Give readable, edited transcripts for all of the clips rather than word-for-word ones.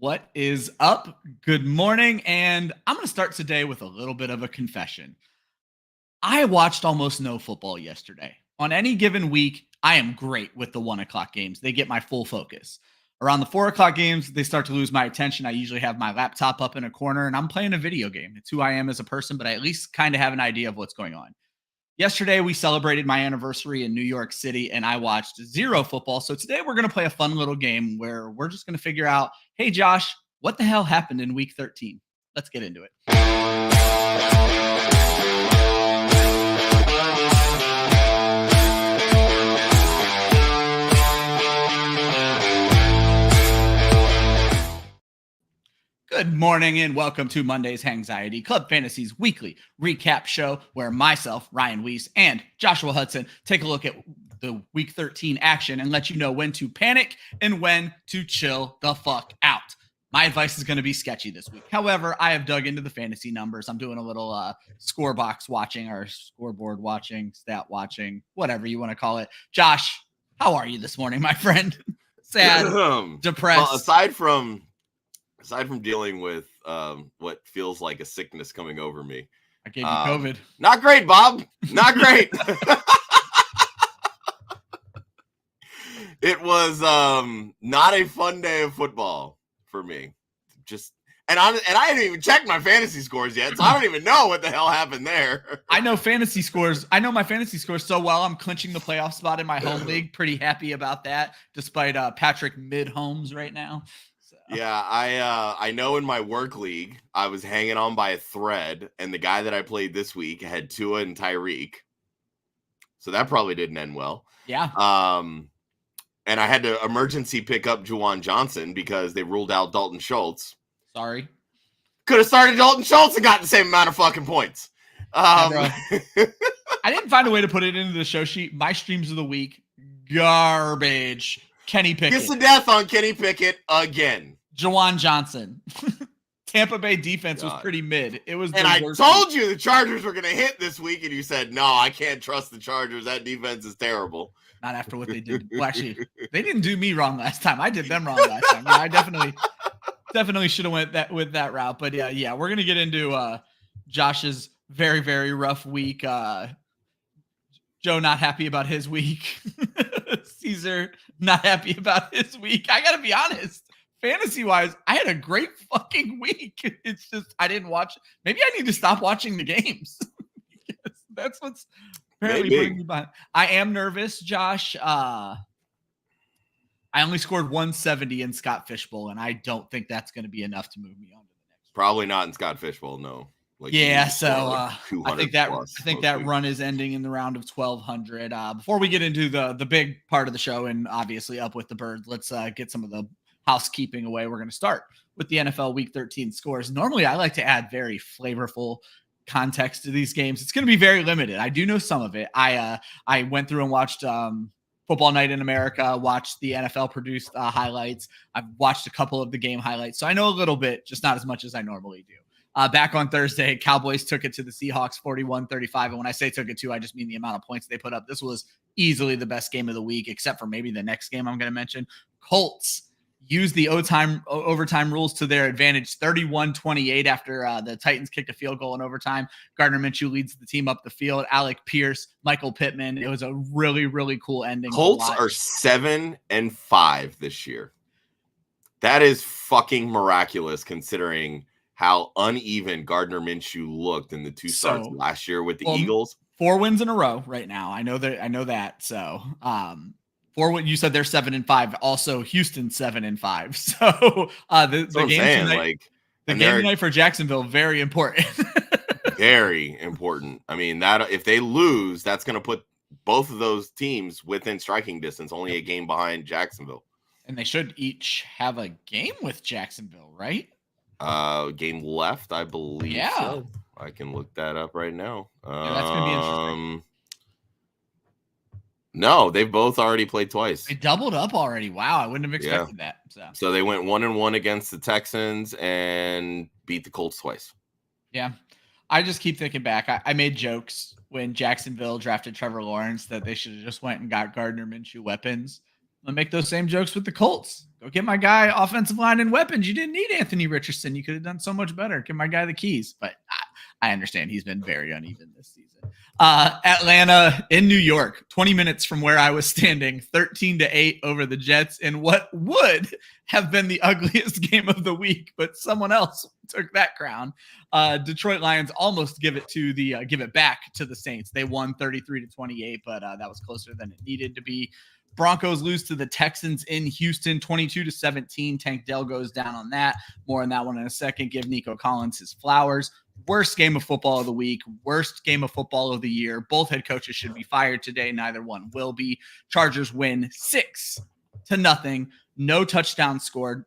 What is up? Good morning. And I'm going to start today with a little bit of a confession. I watched almost no football yesterday. On any given week, I am great with the 1 o'clock games. They get my full focus. Around the 4 o'clock games, they start to lose my attention. I usually have my laptop up in a corner and I'm playing a video game. It's who I am as a person, but I at least kind of have an idea of what's going on. Yesterday, we celebrated my anniversary in New York City, and I watched zero football. So today, we're going to play a fun little game where we're just going to figure out, hey, Josh, what the hell happened in week 13? Let's get into it. Good morning and welcome to Monday's Hangxiety, Club Fantasy's weekly recap show where myself, Ryan Weisse, and Joshua Hudson take a look at the week 13 action and let you know when to panic and when to chill the fuck out. My advice is going to be sketchy this week. However, I have dug into the fantasy numbers. I'm doing a little score box watching or scoreboard watching, stat watching, whatever you want to call it. Josh, how are you this morning, my friend? Sad, depressed. Well, aside from dealing with what feels like a sickness coming over me. I gave you COVID. Not great, Bob. Not great. It was not a fun day of football for me. And I didn't even check my fantasy scores yet, so I don't even know what the hell happened there. I know fantasy scores. I know my fantasy scores so well. I'm clinching the playoff spot in my home league. Pretty happy about that, despite Patrick Mid-Holmes right now. Yeah, I know in my work league, I was hanging on by a thread, and the guy that I played this week had Tua and Tyreek. So that probably didn't end well. Yeah. And I had to emergency pick up Juwan Johnson because they ruled out Dalton Schultz. Sorry. Could have started Dalton Schultz and got the same amount of fucking points. I didn't find a way to put it into the show sheet. My streams of the week, garbage. Kenny Pickett. Kiss the death on Kenny Pickett again. Juwan Johnson. Tampa Bay defense was pretty mid. It was, and I told you the Chargers were going to hit this week, and you said, no, I can't trust the Chargers. That defense is terrible. Not after what they did. Well, actually, they didn't do me wrong last time. I did them wrong last time. Yeah, I definitely should have went with that route. But yeah, we're going to get into Josh's very, very rough week. Joe not happy about his week. Caesar not happy about his week. I got to be honest. Fantasy-wise, I had a great fucking week. It's just I didn't watch. Maybe I need to stop watching the games. That's what's apparently bringing me behind. I am nervous, Josh. I only scored 170 in Scott Fishbowl, and I don't think that's going to be enough to move me on to the next. Probably not in Scott Fishbowl, no. Yeah, so I think that run is ending in the round of 1,200. Before we get into the big part of the show and obviously up with the birds, let's get some of the housekeeping away. We're going to start with the NFL Week 13 scores. Normally, I like to add very flavorful context to these games. It's going to be very limited. I do know some of it. I went through and watched Football Night in America, watched the NFL produced highlights. I've watched a couple of the game highlights, so I know a little bit, just not as much as I normally do. Back on Thursday, Cowboys took it to the Seahawks 41-35. And when I say took it to, I just mean the amount of points they put up. This was easily the best game of the week, except for maybe the next game I'm going to mention. Colts used the overtime rules to their advantage, 31-28 after the Titans kicked a field goal in overtime. Gardner Minshew leads the team up the field. Alec Pierce, Michael Pittman. It was a really, really cool ending. Colts are 7-5 this year. That is fucking miraculous considering how uneven Gardner Minshew looked in the two starts last year with the Eagles. 4 wins in a row right now. I know that. So, 4 wins. You said they're 7-5. Also, Houston 7-5. So, the game tonight, the game tonight for Jacksonville, very important. Very important. I mean, that if they lose, that's going to put both of those teams within striking distance. Only a game behind Jacksonville. And they should each have a game with Jacksonville, right? Game left, I believe. Yeah. So. I can look that up right now. Yeah, that's going to be interesting. No, they've both already played twice. They doubled up already. Wow, I wouldn't have expected that. So they went 1-1 against the Texans and beat the Colts twice. Yeah. I just keep thinking back. I made jokes when Jacksonville drafted Trevor Lawrence that they should have just went and got Gardner Minshew weapons. I'll make those same jokes with the Colts. Go get my guy offensive line and weapons. You didn't need Anthony Richardson. You could have done so much better. Give my guy the keys. But I understand he's been very uneven this season. Atlanta in New York, 20 minutes from where I was standing, 13-8 over the Jets in what would have been the ugliest game of the week, but someone else took that crown. Detroit Lions almost give it back to the Saints. They won 33-28, but that was closer than it needed to be. Broncos lose to the Texans in Houston, 22-17. Tank Dell goes down on that. More on that one in a second. Give Nico Collins his flowers. Worst game of football of the week. Worst game of football of the year. Both head coaches should be fired today. Neither one will be. Chargers win 6-0. No touchdown scored.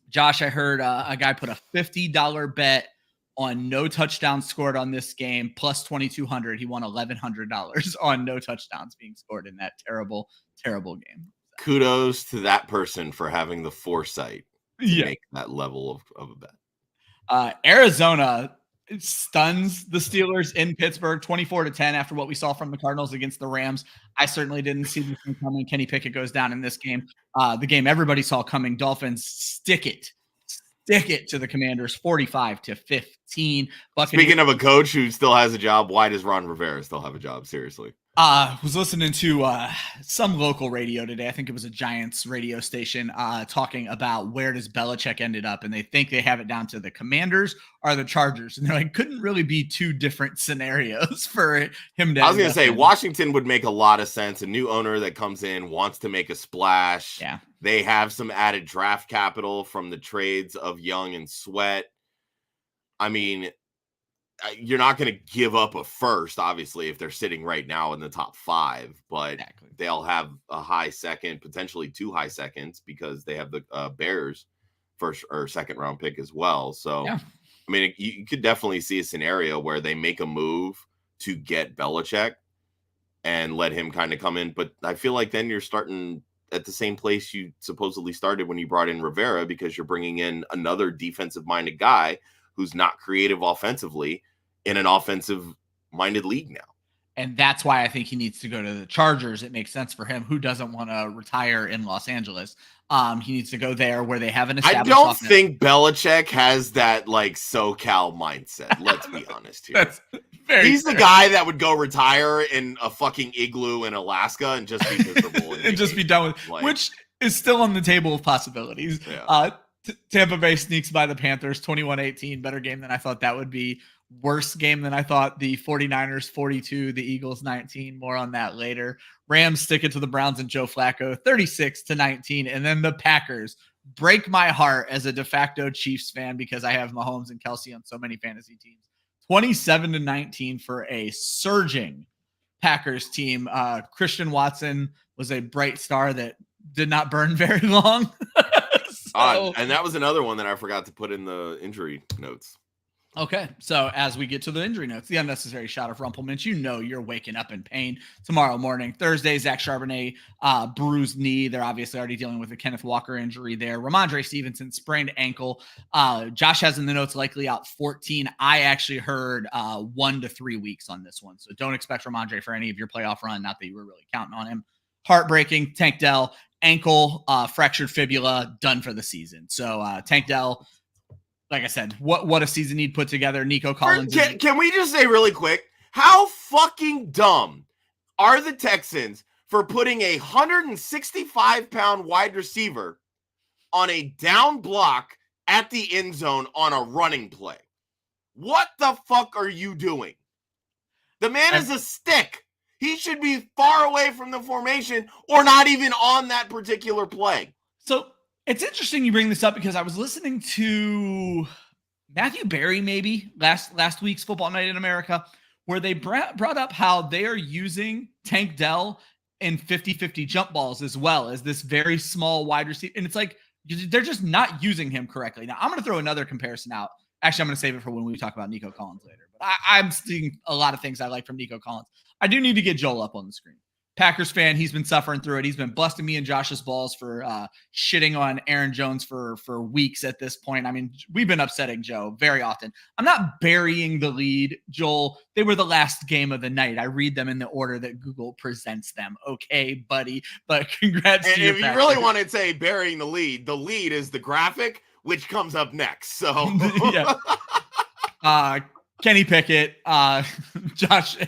Josh, I heard a guy put a $50 bet on no touchdowns scored on this game, plus 2,200. He won $1,100 on no touchdowns being scored in that terrible, terrible game. Kudos to that person for having the foresight to make that level of a bet. Arizona stuns the Steelers in Pittsburgh 24-10 after what we saw from the Cardinals against the Rams. I certainly didn't see this one coming. Kenny Pickett goes down in this game. The game everybody saw coming. Dolphins stick it to the Commanders 45-15. Speaking of a coach who still has a job, why does Ron Rivera still have a job? Seriously. Was listening to some local radio today. I think it was a Giants radio station talking about where does Belichick ended up, and they think they have it down to the Commanders or the Chargers, and they're like, couldn't really be two different scenarios for him to. I was going to say Washington would make a lot of sense. A new owner that comes in wants to make a splash. Yeah, they have some added draft capital from the trades of Young and Sweat. I mean, you're not going to give up a first, obviously, if they're sitting right now in the top 5, but they'll have a high second, potentially 2 high seconds, because they have the Bears first or second round pick as well. So, I mean, you could definitely see a scenario where they make a move to get Belichick and let him kind of come in. But I feel like then you're starting at the same place you supposedly started when you brought in Rivera, because you're bringing in another defensive minded guy who's not creative offensively in an offensive-minded league now. And that's why I think he needs to go to the Chargers. It makes sense for him. Who doesn't want to retire in Los Angeles? He needs to go there where they have an established I don't think Belichick has that, like, SoCal mindset. Let's be honest here. That's very He's the guy that would go retire in a fucking igloo in Alaska and just be miserable. And just be done with, like, which is still on the table of possibilities. Yeah. Tampa Bay sneaks by the Panthers 21-18. Better game than I thought that would be. Worse game than I thought. The 49ers 42, the Eagles 19. More on that later. Rams stick it to the Browns and Joe Flacco 36-19. And then the Packers break my heart as a de facto Chiefs fan, because I have Mahomes and Kelsey on so many fantasy teams. 27-19 for a surging Packers team. Christian Watson was a bright star that did not burn very long. And that was another one that I forgot to put in the injury notes. Okay, so as we get to the injury notes, the unnecessary shot of Rumpelminch, you know you're waking up in pain tomorrow morning. Thursday, Zach Charbonnet, bruised knee. They're obviously already dealing with a Kenneth Walker injury there. Rhamondre Stevenson, sprained ankle. Josh has in the notes likely out 14. I actually heard 1 to 3 weeks on this one, so don't expect Rhamondre for any of your playoff run. Not that you were really counting on him. Heartbreaking. Tank Dell, ankle, fractured fibula, done for the season. So Tank Dell, like I said, what a season he'd put together. Nico Collins. Can we just say really quick, how fucking dumb are the Texans for putting a 165-pound wide receiver on a down block at the end zone on a running play? What the fuck are you doing? The man is a stick. He should be far away from the formation or not even on that particular play. So it's interesting you bring this up, because I was listening to Matthew Berry maybe last week's Football Night in America, where they brought up how they are using Tank Dell in 50-50 jump balls as well as this very small wide receiver. And it's like, they're just not using him correctly. Now, I'm going to throw another comparison out. Actually, I'm going to save it for when we talk about Nico Collins later. But I'm seeing a lot of things I like from Nico Collins. I do need to get Joel up on the screen. Packers fan, he's been suffering through it. He's been busting me and Josh's balls for shitting on Aaron Jones for weeks at this point. I mean, we've been upsetting Joe very often. I'm not burying the lead, Joel. They were the last game of the night. I read them in the order that Google presents them. Okay, buddy. But congrats and to you. If you really want to say burying the lead is the graphic, which comes up next. So yeah. Kenny Pickett, Josh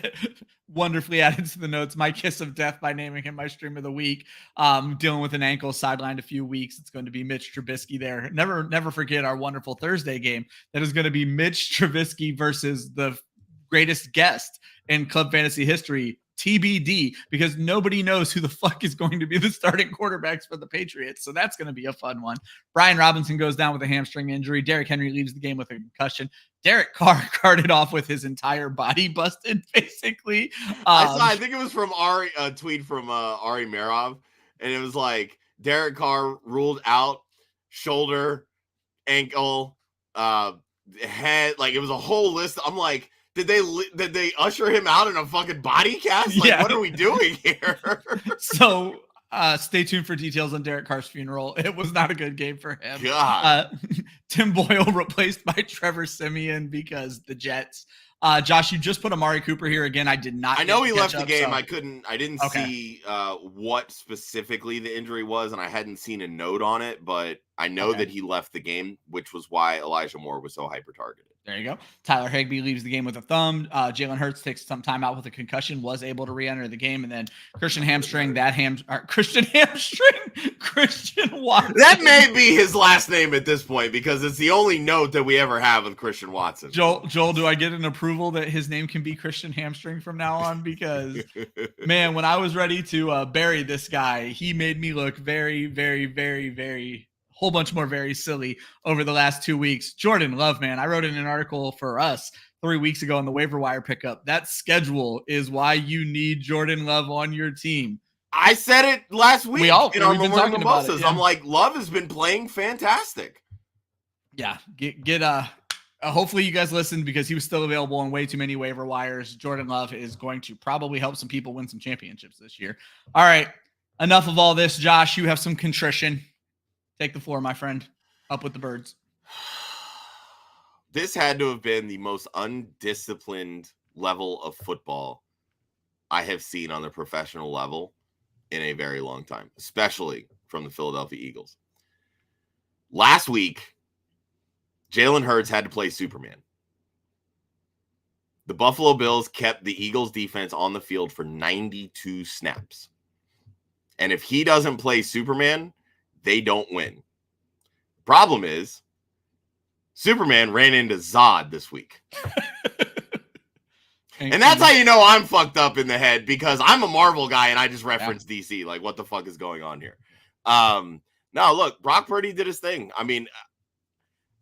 wonderfully added to the notes. My kiss of death by naming him my stream of the week. Dealing with an ankle, sidelined a few weeks. It's going to be Mitch Trubisky there. Never forget our wonderful Thursday game. That is going to be Mitch Trubisky versus the greatest guest in club fantasy history, TBD, because nobody knows who the fuck is going to be the starting quarterbacks for the Patriots. So that's going to be a fun one. Brian Robinson goes down with a hamstring injury. Derrick Henry leaves the game with a concussion. Derek Carr carted off with his entire body busted, basically. I think it was from a tweet from Ari Merov, and it was like Derek Carr ruled out shoulder, ankle, head. Like, it was a whole list. I'm like, did they usher him out in a fucking body cast? Like, what are we doing here? So stay tuned for details on Derek Carr's funeral. It was not a good game for him. God. Tim Boyle replaced by Trevor Siemian because the Jets. Josh, you just put Amari Cooper here again. I did not. I know he left the game. So. I didn't see what specifically the injury was, and I hadn't seen a note on it, but I know that he left the game, which was why Elijah Moore was so hyper targeted. There you go. Tyler Higbee leaves the game with a thumb. Jalen Hurts takes some time out with a concussion, was able to re-enter the game, and then Christian Watson. That may be his last name at this point because it's the only note that we ever have with Christian Watson. Joel, do I get an approval that his name can be Christian Hamstring from now on? Because, man, when I was ready to bury this guy, he made me look very, very, very, very whole bunch more very silly over the last 2 weeks. Jordan Love, man, I wrote in an article for us 3 weeks ago on the waiver wire pickup. That schedule is why you need Jordan Love on your team. I said it last week in our Memorial Mimosas. Yeah. I'm like, Love has been playing fantastic. Yeah, get hopefully you guys listened because he was still available on way too many waiver wires. Jordan Love is going to probably help some people win some championships this year. All right, enough of all this. Josh, you have some contrition. Take the floor, my friend. Up with the birds. This had to have been the most undisciplined level of football I have seen on the professional level in a very long time, especially from the Philadelphia Eagles. Last week, Jalen Hurts had to play Superman. The Buffalo Bills kept the Eagles defense on the field for 92 snaps. And if he doesn't play Superman, they don't win. Problem is, Superman ran into Zod this week. And that's how you know I'm fucked up in the head because I'm a Marvel guy and I just referenced DC. Like, what the fuck is going on here? No, look, Brock Purdy did his thing. I mean,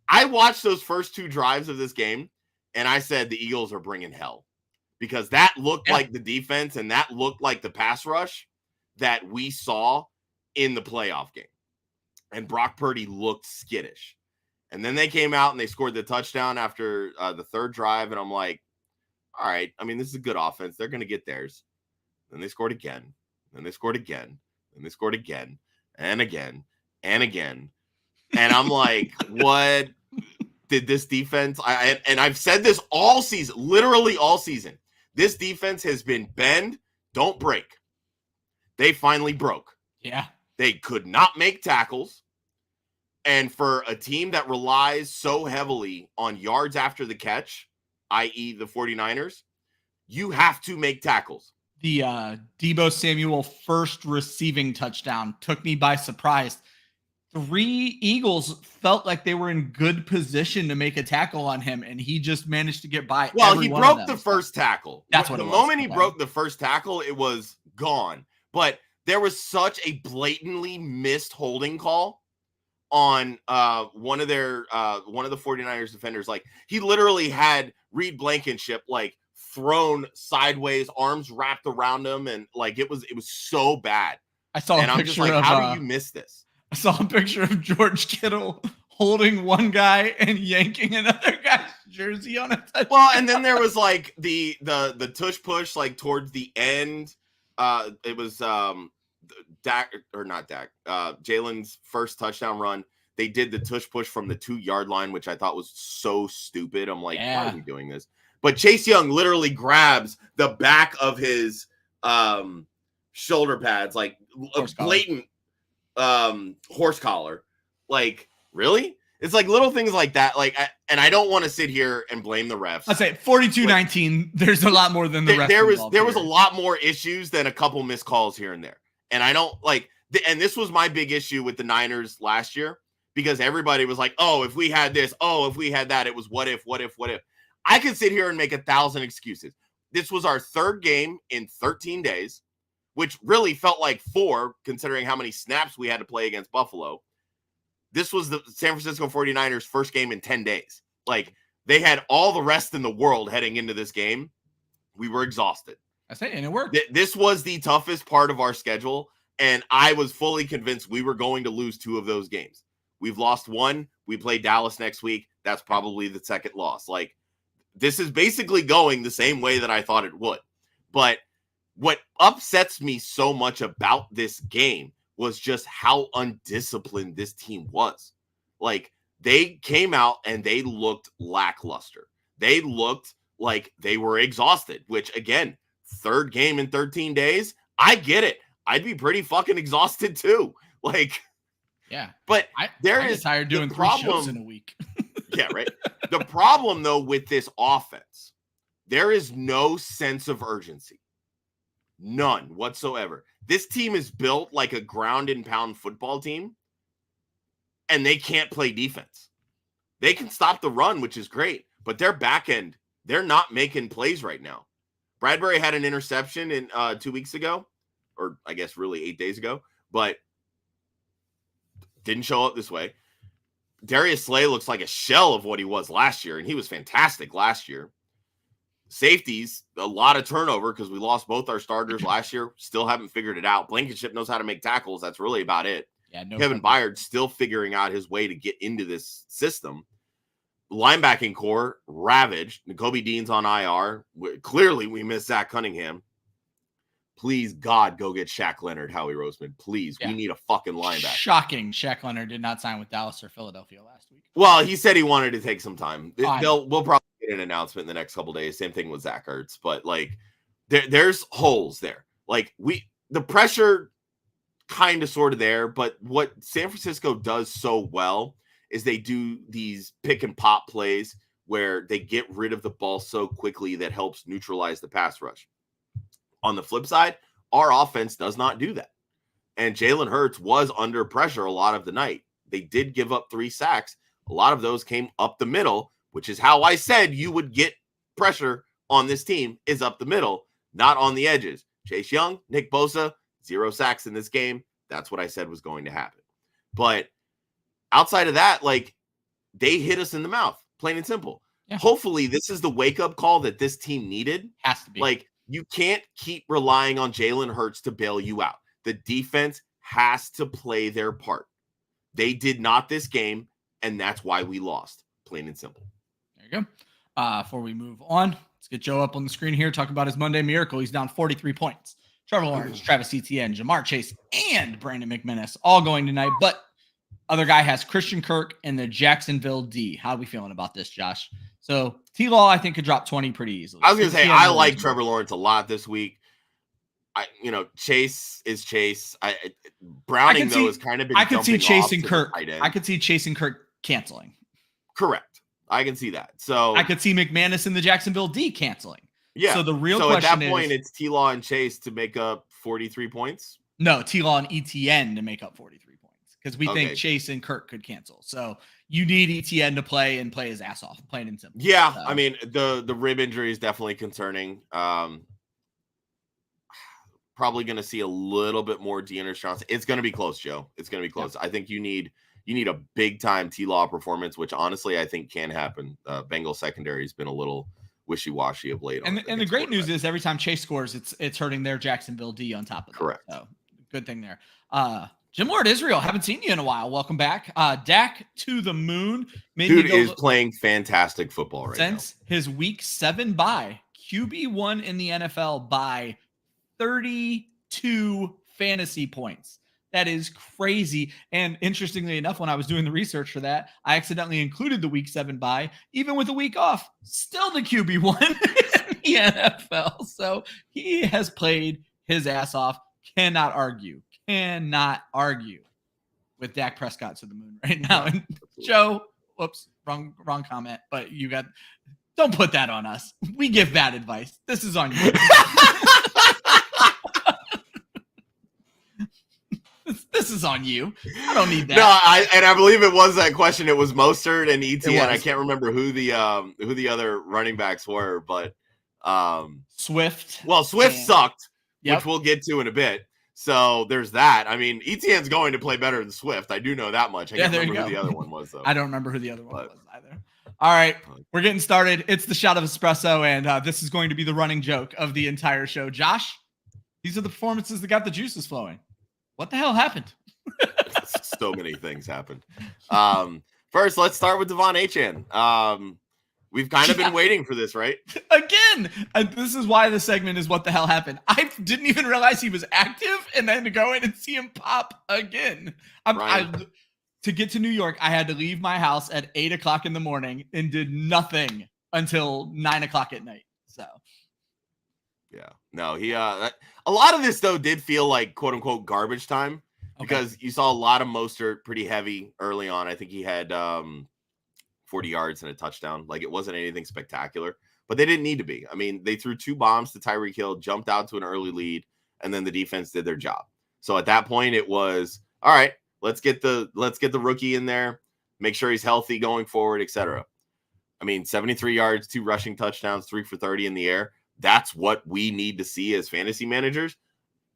I watched those first two drives of this game and I said the Eagles are bringing hell because that looked like the defense and that looked like the pass rush that we saw in the playoff game. And Brock Purdy looked skittish. And then they came out and they scored the touchdown after the third drive. And I'm like, all right, I mean, this is a good offense. They're going to get theirs. Then they scored again. Then they scored again. Then they scored again and again and again. And I'm like, what did this defense? And I've said this all season, literally all season. This defense has been bend, don't break. They finally broke. Yeah. They could not make tackles. And for a team that relies so heavily on yards after the catch, i.e. the 49ers, you have to make tackles. The Deebo Samuel first receiving touchdown took me by surprise. 3 Eagles felt like they were in good position to make a tackle on him, and he just managed to get by. Well, he broke the first tackle. That's what it was. The moment he broke the first tackle, it was gone. But there was such a blatantly missed holding call on one of the 49ers defenders. Like, he literally had Reed Blankenship like thrown sideways, arms wrapped around him, and like it was so bad. I saw a picture of how do you miss this? I saw a picture of George Kittle holding one guy and yanking another guy's jersey on a touchdown. Well, and then there was like the tush push like towards the end it was Dak or not Dak. Jalen's first touchdown run. They did the tush push from the 2-yard line, which I thought was so stupid. I'm like, why are we doing this? But Chase Young literally grabs the back of his shoulder pads, like a blatant horse collar. Like, really? It's like little things like that. Like, and I don't want to sit here and blame the refs. I'd say 42-19. There's a lot more than the refs. There was a lot more issues than a couple missed calls here and there. And I don't like, and this was my big issue with the Niners last year, because everybody was like, oh, if we had this, oh, if we had that, it was what if. I could sit here and make 1,000 excuses. This was our third game in 13 days, which really felt like 4, considering how many snaps we had to play against Buffalo. This was the San Francisco 49ers' first game in 10 days. Like, they had all the rest in the world heading into this game. We were exhausted. I say, and it worked. This was the toughest part of our schedule, and I was fully convinced we were going to lose 2 of those games. We've lost 1. We play Dallas next week. That's probably the second loss. Like, this is basically going the same way that I thought it would. But what upsets me so much about this game was just how undisciplined this team was. Like, they came out and they looked lackluster. They looked like they were exhausted, which, again, third game in 13 days. I get it. I'd be pretty fucking exhausted too. Like, yeah. But I get tired doing 3 shows in a week. Yeah, right. The problem, though, with this offense, there is no sense of urgency. None whatsoever. This team is built like a ground and pound football team, and they can't play defense. They can stop the run, which is great, but their back end, they're not making plays right now. Bradbury had an interception in 2 weeks ago, or I guess really 8 days ago, but didn't show up this way. Darius Slay looks like a shell of what he was last year, and he was fantastic last year. Safeties, a lot of turnover because we lost both our starters last year. Still haven't figured it out. Blankenship knows how to make tackles. That's really about it. Yeah, Kevin Byard still figuring out his way to get into this system. Linebacking core ravaged. Nakobe Dean's on IR. Clearly, we miss Zach Cunningham. Please, God, go get Shaq Leonard, Howie Roseman. Please, we need a fucking linebacker. Shocking. Shaq Leonard did not sign with Dallas or Philadelphia last week. Well, he said he wanted to take some time. We'll probably get an announcement in the next couple days. Same thing with Zach Ertz. But, like, there's holes there. Like, the pressure kind of sort of there. But what San Francisco does so well is they do these pick and pop plays where they get rid of the ball so quickly that helps neutralize the pass rush. On the flip side, our offense does not do that. And Jalen Hurts was under pressure a lot of the night. They did give up 3 sacks. A lot of those came up the middle, which is how I said you would get pressure on this team, is up the middle, not on the edges. Chase Young, Nick Bosa, 0 sacks in this game. That's what I said was going to happen. But outside of that, like, they hit us in the mouth, plain and simple. Yeah. Hopefully this is the wake-up call that this team needed. Has to be. Like, you can't keep relying on Jalen Hurts to bail you out. The defense has to play their part. They did not this game, and that's why we lost. Plain and simple. There you go. Before we move on, let's get Joe up on the screen here. Talk about his Monday miracle. He's down 43 points. Trevor Lawrence, Travis Etienne, Jamar Chase, and Brandon McManus all going tonight. But other guy has Christian Kirk and the Jacksonville D. How are we feeling about this, Josh? So T-Law, I think, could drop 20 pretty easily. I was going to say, I like Trevor Lawrence a lot this week. Chase is Chase. Browning, though, has kind of been. I could see Chase and Kirk. I could see Chase and Kirk canceling. Correct. I can see that. So I could see McManus and the Jacksonville D canceling. Yeah. So the real question at that point, it's T-Law and Chase to make up 43 points. No, T-Law and ETN to make up 43 points because we think Chase and Kirk could cancel. So you need ETN to play his ass off, plain and simple. Yeah, I mean the rib injury is definitely concerning. Probably going to see a little bit more Deandre Johnson. It's going to be close, Joe. It's going to be close. Yeah. I think you need a big time T-Law performance, which honestly I think can happen. Bengal secondary has been a little wishy-washy of late. And the great news is every time Chase scores, it's hurting their Jacksonville D on top of that. Correct. So good thing there. Jim Lord Israel, haven't seen you in a while. Welcome back. Dak to the moon. Dude is playing fantastic football right now. Since his week 7 bye, QB1 in the NFL by 30 2 fantasy points. That is crazy. And interestingly enough, when I was doing the research for that, I accidentally included the week 7 bye, even with a week off, still the QB1 in the NFL. So he has played his ass off. Cannot argue with Dak Prescott to the moon right now. And Joe, whoops, wrong comment, but don't put that on us. We give bad advice. This is on you. This is on you. I don't need that. No, I believe it was that question. It was Mostert and ETN. I can't remember who the other running backs were, but Swift. Well, Swift sucked, which we'll get to in a bit. So there's that. I mean, ETN's going to play better than Swift. I do know that much. I can't remember who the other one was, though. I don't remember who the other one was either. All right, we're getting started. It's the shot of espresso, and this is going to be the running joke of the entire show. Josh, these are the performances that got the juices flowing. What the hell happened? So many things happened. First, let's start with De'Von Achane. We've kind of been waiting for this, right? Again, this is why the segment is what the hell happened. I didn't even realize he was active, and then to go in and see him pop again. To get to New York, I had to leave my house at 8:00 in the morning and did nothing until 9:00 at night. So, yeah, no, a lot of this though did feel like quote unquote garbage time because you saw a lot of Mostert pretty heavy early on. I think he had 40 yards and a touchdown. Like it wasn't anything spectacular, but they didn't need to be. I mean, they threw 2 bombs to Tyreek Hill, jumped out to an early lead, and then the defense did their job. So at that point, it was all right. Let's get the rookie in there, make sure he's healthy going forward, etc. I mean, 73 yards, 2 rushing touchdowns, 3 for 30 in the air. That's what we need to see as fantasy managers.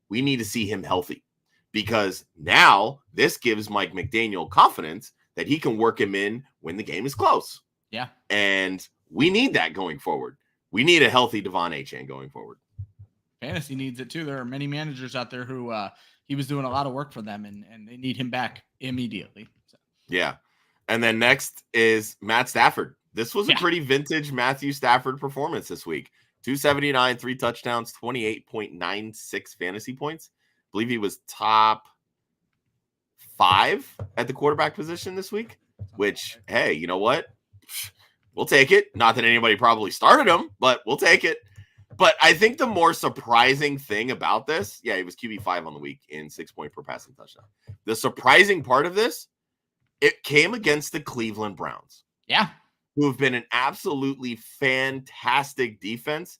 We need to see him healthy because now this gives Mike McDaniel confidence that he can work him in when the game is close. Yeah. And we need that going forward. We need a healthy De'Von Achane going forward. Fantasy needs it too. There are many managers out there who he was doing a lot of work for them and they need him back immediately. So. Yeah. And then next is Matt Stafford. This was a pretty vintage Matthew Stafford performance this week. 279, 3 touchdowns, 28.96 fantasy points. I believe he was top 5 at the quarterback position this week, which, hey, you know what? We'll take it. Not that anybody probably started him, but we'll take it. But I think the more surprising thing about this, he was QB5 on the week in 6-point per passing touchdown. The surprising part of this, it came against the Cleveland Browns. Yeah. Who have been an absolutely fantastic defense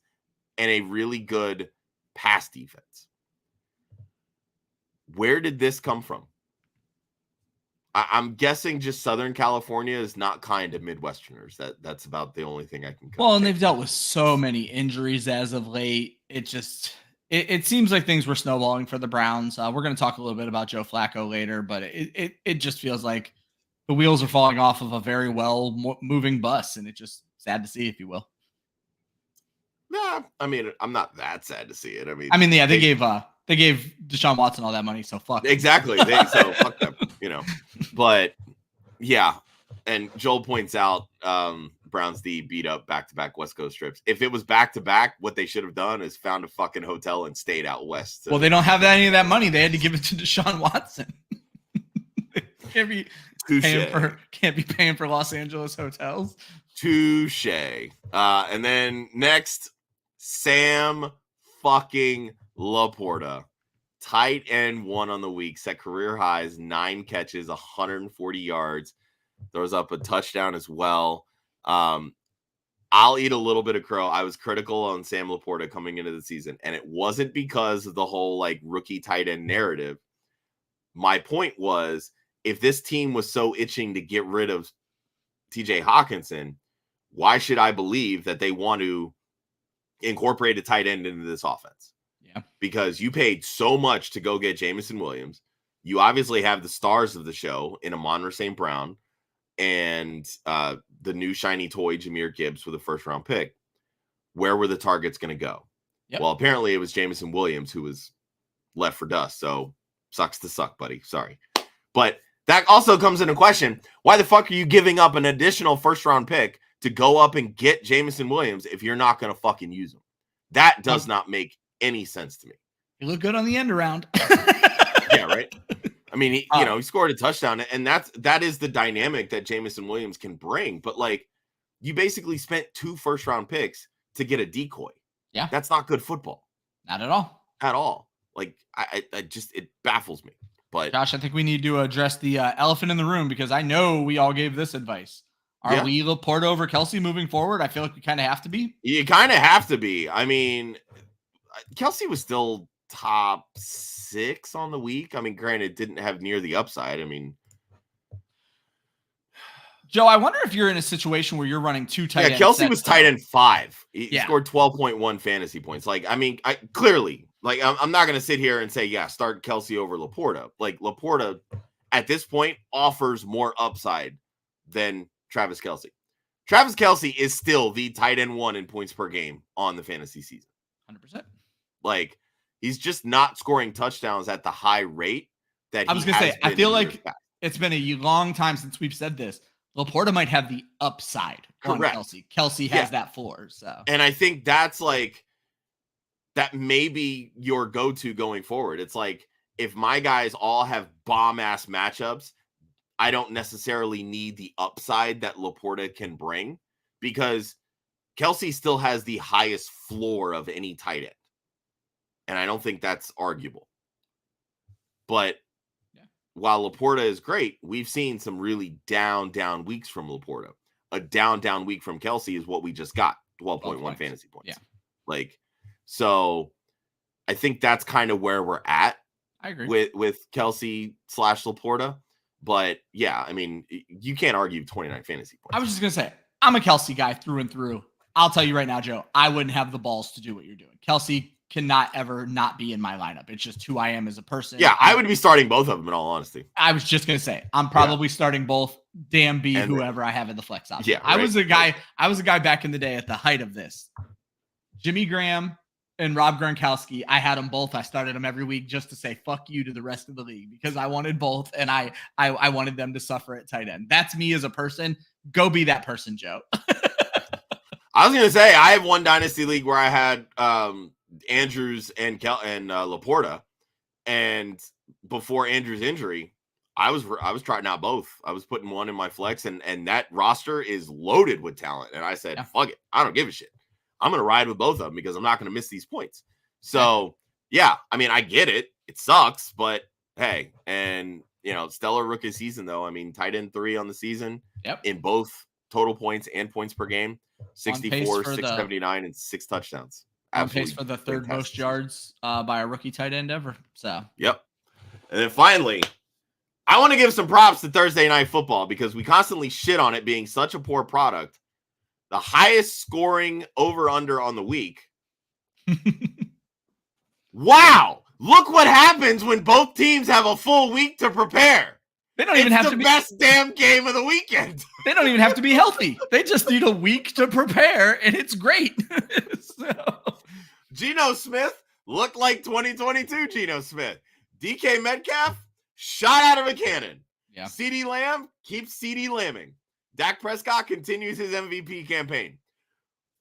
and a really good pass defense. Where did this come from? I'm guessing just Southern California is not kind to Midwesterners. That's about the only thing I can. Well, and they've dealt with so many injuries as of late. It seems like things were snowballing for the Browns. We're going to talk a little bit about Joe Flacco later, but it just feels like the wheels are falling off of a very well moving bus, and it's just sad to see, if you will. Nah, I mean, I'm not that sad to see it. They gave Deshaun Watson all that money, so fuck. Exactly. So fuck them, But yeah, and Joel points out Browns D beat up back-to-back West Coast trips. If it was back-to-back, what they should have done is found a fucking hotel and stayed out west. Well, they don't have any of that money. They had to give it to Deshaun Watson. Can't be paying for Los Angeles hotels. Touche. And then next, Sam fucking LaPorta. Tight end 1 on the week, set career highs, 9 catches, 140 yards. Throws up a touchdown as well. I'll eat a little bit of crow. I was critical on Sam LaPorta coming into the season, and it wasn't because of the whole rookie tight end narrative. My point was, if this team was so itching to get rid of TJ Hawkinson, why should I believe that they want to incorporate a tight end into this offense? Yeah. Because you paid so much to go get Jameson Williams. You obviously have the stars of the show in Amon-Ra St. Brown and the new shiny toy Jahmyr Gibbs with a first-round pick. Where were the targets going to go? Yep. Well, apparently it was Jameson Williams who was left for dust. So sucks to suck, buddy. Sorry. But that also comes into question. Why the fuck are you giving up an additional first-round pick to go up and get Jameson Williams if you're not going to fucking use him? That does not make any sense to me. He looked good on the end around. Yeah, right. I mean, he scored a touchdown, and that is the dynamic that Jameson Williams can bring. But like, you basically spent 2 first-round picks to get a decoy. Yeah, that's not good football. Not at all. At all. Like, I just, it baffles me. But Josh, I think we need to address the elephant in the room, because I know we all gave this advice. Are we LaPorta over Kelce moving forward? I feel like we kind of have to be. You kind of have to be. I mean, Kelce was still top 6 on the week. I mean, granted, didn't have near the upside. I mean, Joe, I wonder if you're in a situation where you're running 2 tight ends. Yeah, Kelce was tight end 5. He scored 12.1 fantasy points. Like, I mean, clearly, like, I'm not going to sit here and say, start Kelce over LaPorta. Like, LaPorta, at this point, offers more upside than Travis Kelce. Travis Kelce is still the tight end 1 in points per game on the fantasy season. 100%. Like, he's just not scoring touchdowns at the high rate that I was going to say. I feel like it's been a long time since we've said this. LaPorta might have the upside on Kelce. Kelce has that floor. So, and I think that's like, that may be your go-to going forward. It's like, if my guys all have bomb-ass matchups, I don't necessarily need the upside that LaPorta can bring, because Kelce still has the highest floor of any tight end. And I don't think that's arguable. But while LaPorta is great, we've seen some really down weeks from LaPorta. A down week from Kelce is what we just got, 12.1 fantasy points. Yeah. Like, so I think that's kind of where we're at. I agree. With Kelce / LaPorta. But yeah, I mean, you can't argue 29 fantasy points. I was just going to say, I'm a Kelce guy through and through. I'll tell you right now, Joe, I wouldn't have the balls to do what you're doing. Kelce cannot ever not be in my lineup. It's just who I am as a person. Yeah, I would be starting both of them, in all honesty. I was just going to say, I'm probably starting both. Damn be whoever I have in the flex option. Yeah, right. I was a guy back in the day at the height of this. Jimmy Graham and Rob Gronkowski, I had them both. I started them every week just to say fuck you to the rest of the league, because I wanted both, and I wanted them to suffer at tight end. That's me as a person. Go be that person, Joe. I was going to say, I have one dynasty league where I had Andrews and LaPorta, and before Andrews' injury, I was trying out both. I was putting one in my flex, and that roster is loaded with talent. And I said, fuck it, I don't give a shit. I'm going to ride with both of them because I'm not going to miss these points. So yeah, I mean, I get it. It sucks, but hey, and stellar rookie season though. I mean, tight end 3 on the season in both total points and points per game, 64, 679, and 6 touchdowns. On pace for the third most yards by a rookie tight end ever. So, yep. And then finally, I want to give some props to Thursday Night Football, because we constantly shit on it being such a poor product. The highest scoring over-under on the week. Wow. Look what happens when both teams have a full week to prepare. They don't even have to be the best damn game of the weekend. They don't even have to be healthy. They just need a week to prepare, and it's great. Geno Smith looked like 2022 Geno Smith. DK Metcalf shot out of a cannon. Yeah. CeeDee Lamb keeps CeeDee lambing. Dak Prescott continues his MVP campaign.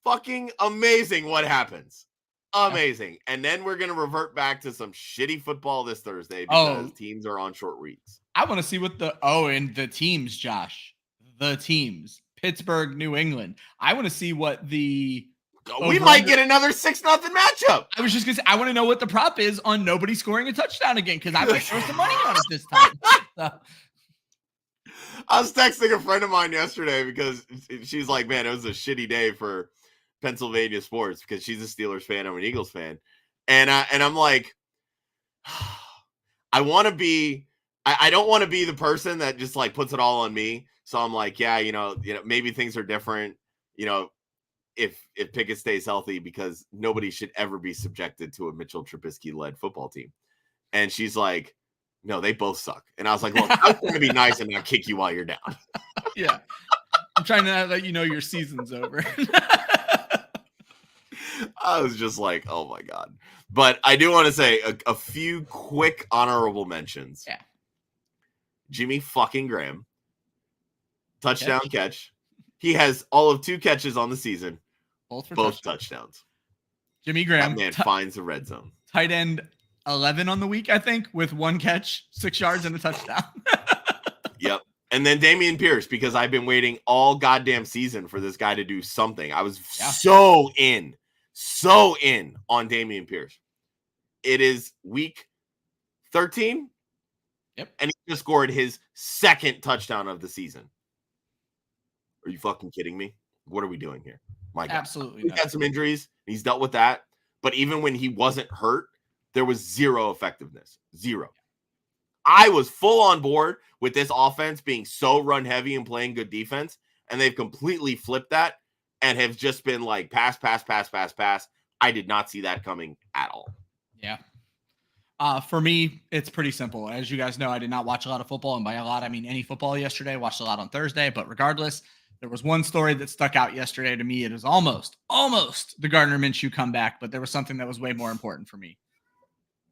Fucking amazing what happens. Amazing. Yeah. And then we're going to revert back to some shitty football this Thursday because teams are on short weeks. I want to see what and the teams, Josh. The teams. Pittsburgh, New England. I want to see what we might get another 6-0 matchup. I was just going to say, I want to know what the prop is on nobody scoring a touchdown again, because I might throw some money on it this time. So. I was texting a friend of mine yesterday because she's like, man, it was a shitty day for Pennsylvania sports, because she's a Steelers fan. I'm an Eagles fan. And I'm like, I don't want to be the person that just like puts it all on me. So I'm like, maybe things are different, if Pickett stays healthy, because nobody should ever be subjected to a Mitchell Trubisky-led football team. And she's like, no, they both suck. And I was like, look, I'm going to be nice and not kick you while you're down. Yeah. I'm trying to let you know your season's over. I was just like, oh my God. But I do want to say a few quick honorable mentions. Yeah. Jimmy fucking Graham. Touchdown catch. He has all of 2 catches on the season. Both touchdowns. Jimmy Graham. That man finds the red zone. Tight end 11 on the week, I think, with 1 catch, 6 yards, and a touchdown. Yep. And then Dameon Pierce, because I've been waiting all goddamn season for this guy to do something. I was so in on Dameon Pierce. It is week 13. Yep. And he just scored his 2nd touchdown of the season. Are you fucking kidding me? What are we doing here? My God. Absolutely. He's had some injuries. He's dealt with that. But even when he wasn't hurt, there was zero effectiveness. Zero. I was full on board with this offense being so run heavy and playing good defense. And they've completely flipped that and have just been like pass. I did not see that coming at all. Yeah. For me, it's pretty simple. As you guys know, I did not watch a lot of football. And by a lot, I mean any football yesterday. I watched a lot on Thursday. But regardless, there was one story that stuck out yesterday to me. It was almost the Gardner Minshew comeback. But there was something that was way more important for me.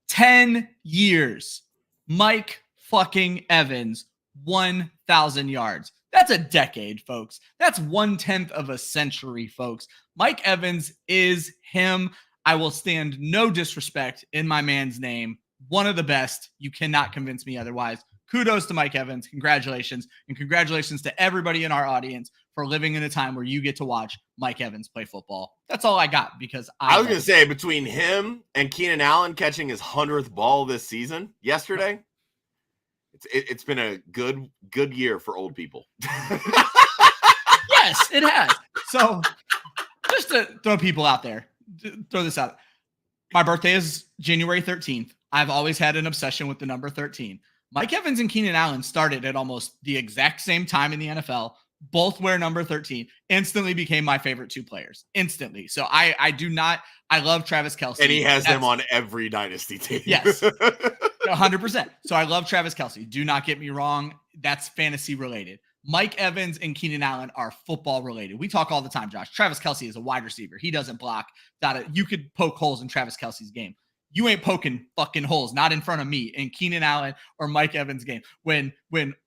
10 years. Mike fucking Evans, 1,000 yards. That's a decade, folks. That's 1/10 of a century, folks. Mike Evans is him. I will stand no disrespect in my man's name. One of the best. You cannot convince me otherwise. Kudos to Mike Evans. Congratulations. And congratulations to everybody in our audience for living in a time where you get to watch Mike Evans play football. That's all I got because I was going to say between him and Keenan Allen catching his 100th ball this season yesterday, it's been a good year for old people. Yes, it has. So just to throw people out there, throw this out. My birthday is January 13th. I've always had an obsession with the number 13. Mike Evans and Keenan Allen started at almost the exact same time in the NFL. Both wear number 13. Instantly became my favorite 2 players. Instantly. So I love Travis Kelce. And he has them on every dynasty team. Yes. 100%. So I love Travis Kelce. Do not get me wrong. That's fantasy related. Mike Evans and Keenan Allen are football related. We talk all the time, Josh. Travis Kelce is a wide receiver. He doesn't block. You could poke holes in Travis Kelce's game. You ain't poking fucking holes, not in front of me in Keenan Allen or Mike Evans' game. When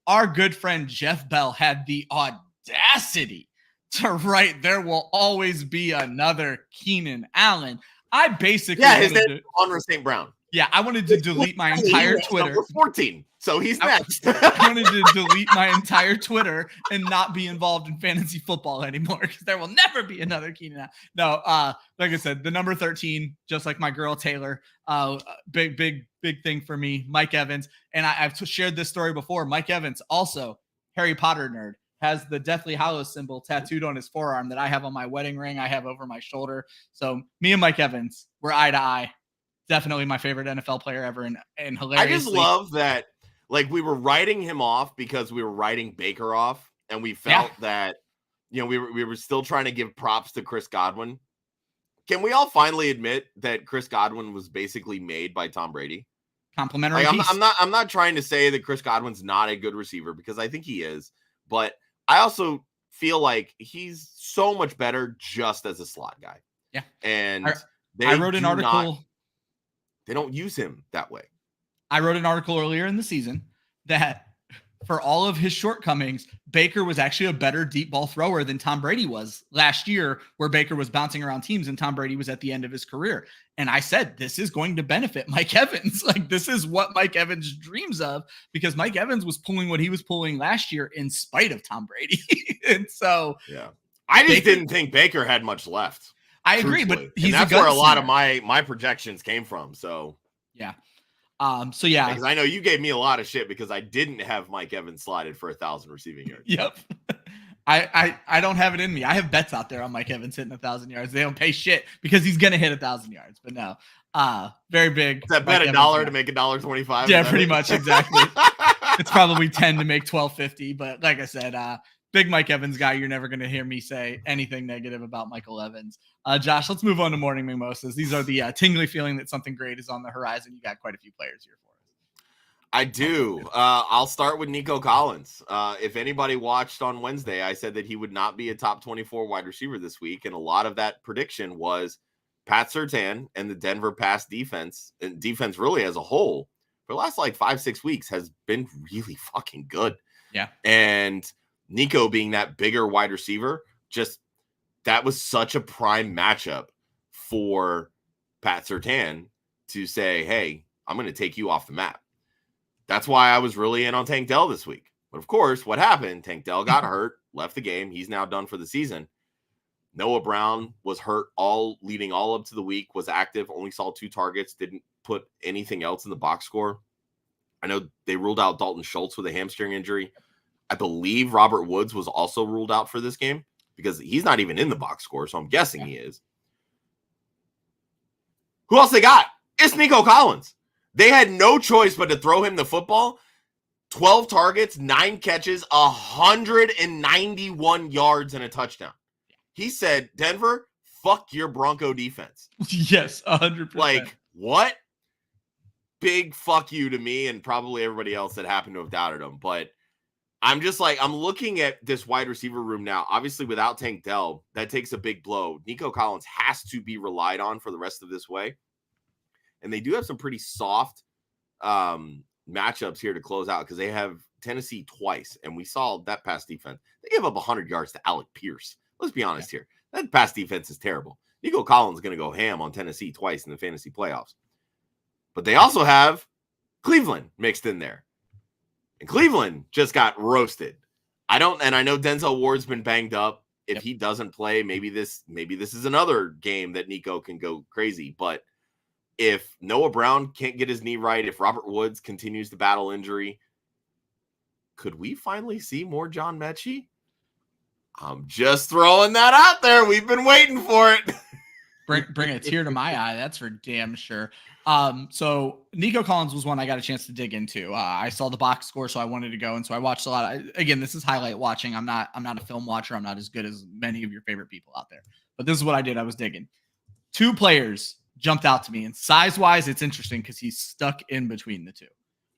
our good friend Jeff Bell had the audacity to write, "There will always be another Keenan Allen," I basically his name is Rhamondre St. Brown. Yeah, I wanted to delete my entire Twitter. Number 14, so he's next. I wanted to delete my entire Twitter and not be involved in fantasy football anymore because there will never be another Keenan Allen. No, like I said, the number 13, just like my girl Taylor, big thing for me. Mike Evans, and I've shared this story before. Mike Evans, also Harry Potter nerd, has the Deathly Hallows symbol tattooed on his forearm that I have on my wedding ring. I have over my shoulder. So me and Mike Evans, we're eye to eye. Definitely my favorite NFL player ever, and hilariously. I just love that, like, we were writing him off because we were writing Baker off, and we felt that, we were still trying to give props to Chris Godwin. Can we all finally admit that Chris Godwin was basically made by Tom Brady? Complimentary. Like, I'm not trying to say that Chris Godwin's not a good receiver because I think he is, but I also feel like he's so much better just as a slot guy. Yeah, and I wrote an article. They don't use him that way. I wrote an article earlier in the season that for all of his shortcomings, Baker was actually a better deep ball thrower than Tom Brady was last year, where Baker was bouncing around teams and Tom Brady was at the end of his career. And I said, this is going to benefit Mike Evans. Like, this is what Mike Evans dreams of, because Mike Evans was pulling what he was pulling last year in spite of Tom Brady. And so, yeah, I just didn't think Baker had much left. I agree, but that's where a lot of my projections came from. So yeah. Because I know you gave me a lot of shit because I didn't have Mike Evans slotted for 1,000 receiving yards. Yep. I don't have it in me. I have bets out there on Mike Evans hitting 1,000 yards. They don't pay shit because he's gonna hit 1,000 yards. But no, very big. Is that bet $1 to make $1.25? Yeah, pretty much, exactly. It's probably 10 to make 12.50. But like I said, big Mike Evans guy. You're never gonna hear me say anything negative about Michael Evans. Josh, let's move on to morning mimosas. These are the tingly feeling that something great is on the horizon. You got quite a few players here for us. I do. I'll start with Nico Collins. If anybody watched on Wednesday, I said that he would not be a top 24 wide receiver this week. And a lot of that prediction was Pat Surtain and the Denver pass defense, and defense really as a whole, for the last like 5-6 weeks has been really fucking good. Yeah. And Nico being that bigger wide receiver, that was such a prime matchup for Pat Surtain to say, hey, I'm going to take you off the map. That's why I was really in on Tank Dell this week. But of course, what happened? Tank Dell got hurt, left the game. He's now done for the season. Noah Brown was hurt leading all up to the week, was active, only saw 2 targets, didn't put anything else in the box score. I know they ruled out Dalton Schultz with a hamstring injury. I believe Robert Woods was also ruled out for this game because he's not even in the box score, so I'm guessing he is. Who else they got? It's Nico Collins. They had no choice but to throw him the football. 12 targets, 9 catches, 191 yards, and a touchdown. He said, Denver, fuck your Bronco defense. Yes, 100%. Like, what? Big fuck you to me and probably everybody else that happened to have doubted him. But I'm just like, I'm looking at this wide receiver room now. Obviously, without Tank Dell, that takes a big blow. Nico Collins has to be relied on for the rest of this way. And they do have some pretty soft matchups here to close out because they have Tennessee twice. And we saw that pass defense. They gave up 100 yards to Alec Pierce. Let's be honest here. That pass defense is terrible. Nico Collins is going to go ham on Tennessee twice in the fantasy playoffs. But they also have Cleveland mixed in there. And Cleveland just got roasted. I know Denzel Ward's been banged up. If he doesn't play, maybe this is another game that Nico can go crazy. But if Noah Brown can't get his knee right, if Robert Woods continues to battle injury, could we finally see more John Mechie? I'm just throwing that out there. We've been waiting for it. Bring a tear to my eye. That's for damn sure. So Nico Collins was one I got a chance to dig into. I saw the box score, so I wanted to go. And so I watched a lot. Again, this is highlight watching. I'm not a film watcher. I'm not as good as many of your favorite people out there. But this is what I did. I was digging. 2 players jumped out to me. And size-wise, it's interesting because he's stuck in between the 2.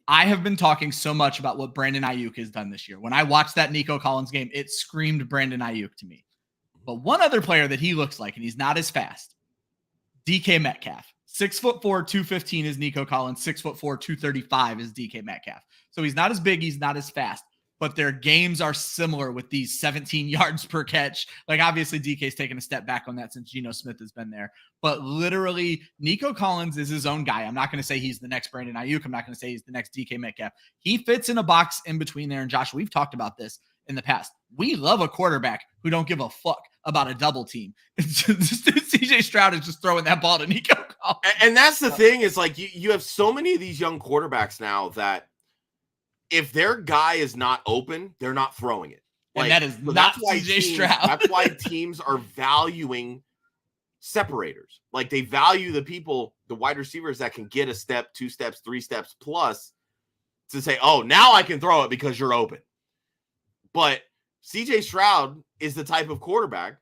I have been talking so much about what Brandon Ayuk has done this year. When I watched that Nico Collins game, it screamed Brandon Ayuk to me. But one other player that he looks like, and he's not as fast, DK Metcalf. 6'4", 215 is Nico Collins. 6'4", 235 is DK Metcalf. So he's not as big. He's not as fast. But their games are similar with these 17 yards per catch. Like, obviously, DK's taken a step back on that since Geno Smith has been there. But literally, Nico Collins is his own guy. I'm not going to say he's the next Brandon Ayuk. I'm not going to say he's the next DK Metcalf. He fits in a box in between there. And Josh, we've talked about this in the past. We love a quarterback who don't give a fuck about a double team. CJ Stroud is just throwing that ball to Nico Collins. And that's the thing is, like, you have so many of these young quarterbacks now that if their guy is not open, they're not throwing it. Like, and that is not CJ Stroud. That's why teams are valuing separators. Like, they value the wide receivers that can get a step, 2 steps, 3 steps plus to say, oh, now I can throw it because you're open. But CJ Stroud is the type of quarterback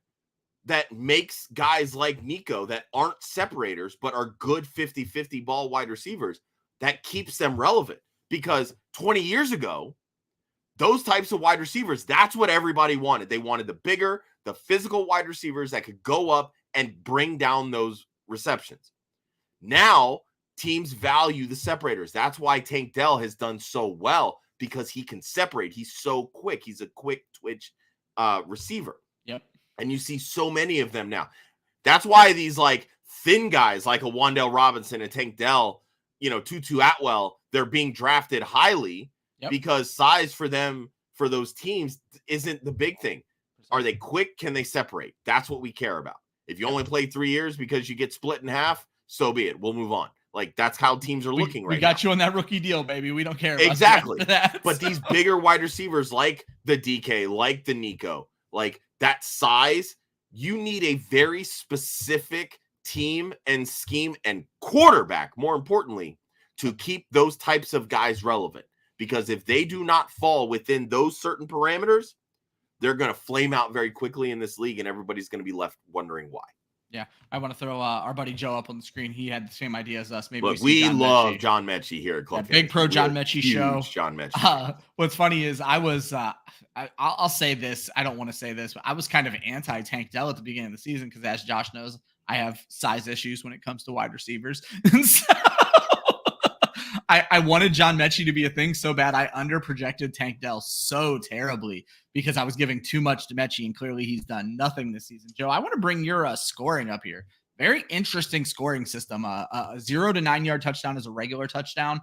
that makes guys like Nico that aren't separators but are good 50-50 ball wide receivers, that keeps them relevant. Because 20 years ago, those types of wide receivers, that's what everybody wanted. They wanted the bigger, the physical wide receivers that could go up and bring down those receptions. Now, teams value the separators. That's why Tank Dell has done so well, because he can separate. He's so quick. He's a quick twitch receiver. Yep. And you see so many of them now. That's why these like thin guys like a Wan'Dale Robinson and Tank Dell, Tutu Atwell, they're being drafted highly because size for them, for those teams, isn't the big thing. Are they quick? Can they separate? That's what we care about. If you only play 3 years because you get split in half, so be it. We'll move on. Like, that's how teams are looking right now. We got you on that rookie deal, baby. We don't care about exactly that. But these bigger wide receivers like the DK, like the Nico, like that size, you need a very specific team and scheme and quarterback, more importantly, to keep those types of guys relevant. Because if they do not fall within those certain parameters, they're going to flame out very quickly in this league, and everybody's going to be left wondering why. Yeah, I want to throw our buddy Joe up on the screen. He had the same idea as us. Maybe look, we love John Mechie here at Club. Big pro John Mechie show. John Mechie. What's funny is I was, I'll say this. I don't want to say this, but I was kind of anti-Tank Dell at the beginning of the season because, as Josh knows, I have size issues when it comes to wide receivers. And so I wanted John Mechie to be a thing so bad. I underprojected Tank Dell so terribly because I was giving too much to Mechie, and clearly he's done nothing this season. Joe, I want to bring your scoring up here. very interesting scoring system. A 0 to 9 yard touchdown is a regular touchdown.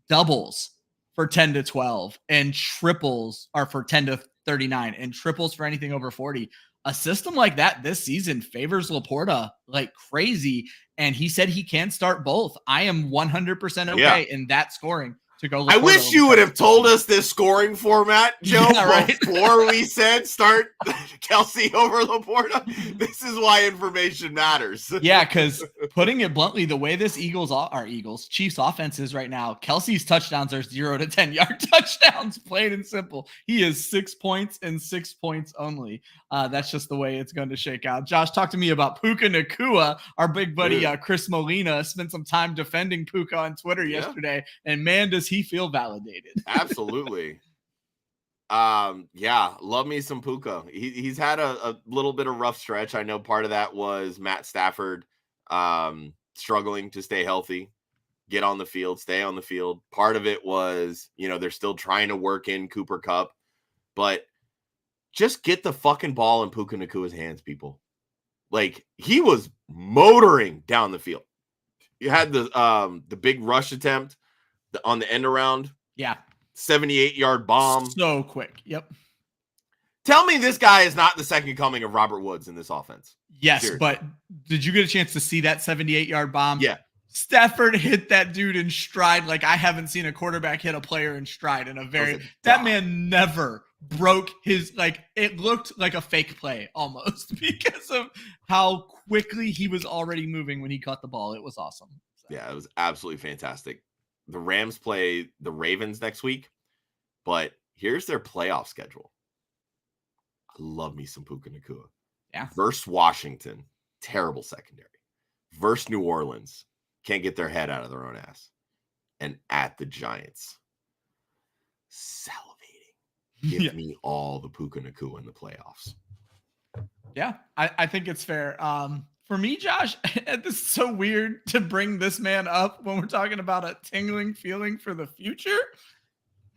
Doubles for 10 to 12 and triples are for 10 to 39 and triples for anything over 40. A system like that this season favors LaPorta like crazy. And he said he can start both. I am 100% okay in that scoring to go. LaPorta I wish you would have told us this scoring format, Joe, before we said start Kelce over LaPorta. This is why information matters. Yeah, because putting it bluntly, the way this Chiefs offense is right now, Kelce's touchdowns are 0 to 10 yard touchdowns, plain and simple. He is 6 points and 6 points only. That's just the way it's going to shake out. Josh, talk to me about Puka Nacua. Our big buddy Chris Molina spent some time defending Puka on Twitter yesterday, and man, does he feel validated. Absolutely. Love me some Puka. He's had a little bit of rough stretch. I know part of that was Matt Stafford struggling to stay healthy, get on the field, stay on the field. Part of it was, they're still trying to work in Cooper Kupp, but just get the fucking ball in Puka Nacua's hands, people. Like, he was motoring down the field. You had the big rush attempt on the end around. Yeah. 78-yard bomb. So quick. Yep. Tell me this guy is not the second coming of Robert Woods in this offense. Yes, seriously. But did you get a chance to see that 78-yard bomb? Yeah. Stafford hit that dude in stride like I haven't seen a quarterback hit a player in stride in a very – that man never broke his – like, it looked like a fake play almost because of how quickly he was already moving when he caught the ball. It was awesome. So. Yeah, it was absolutely fantastic. The Rams play the Ravens next week, but here's their playoff schedule. I love me some Puka Nacua. Yeah. Versus Washington, terrible secondary. Versus New Orleans, can't get their head out of their own ass. And at the Giants, salivating. Give me all the Puka Nacua in the playoffs. Yeah, I think it's fair. For me, Josh, this is so weird to bring this man up when we're talking about a tingling feeling for the future.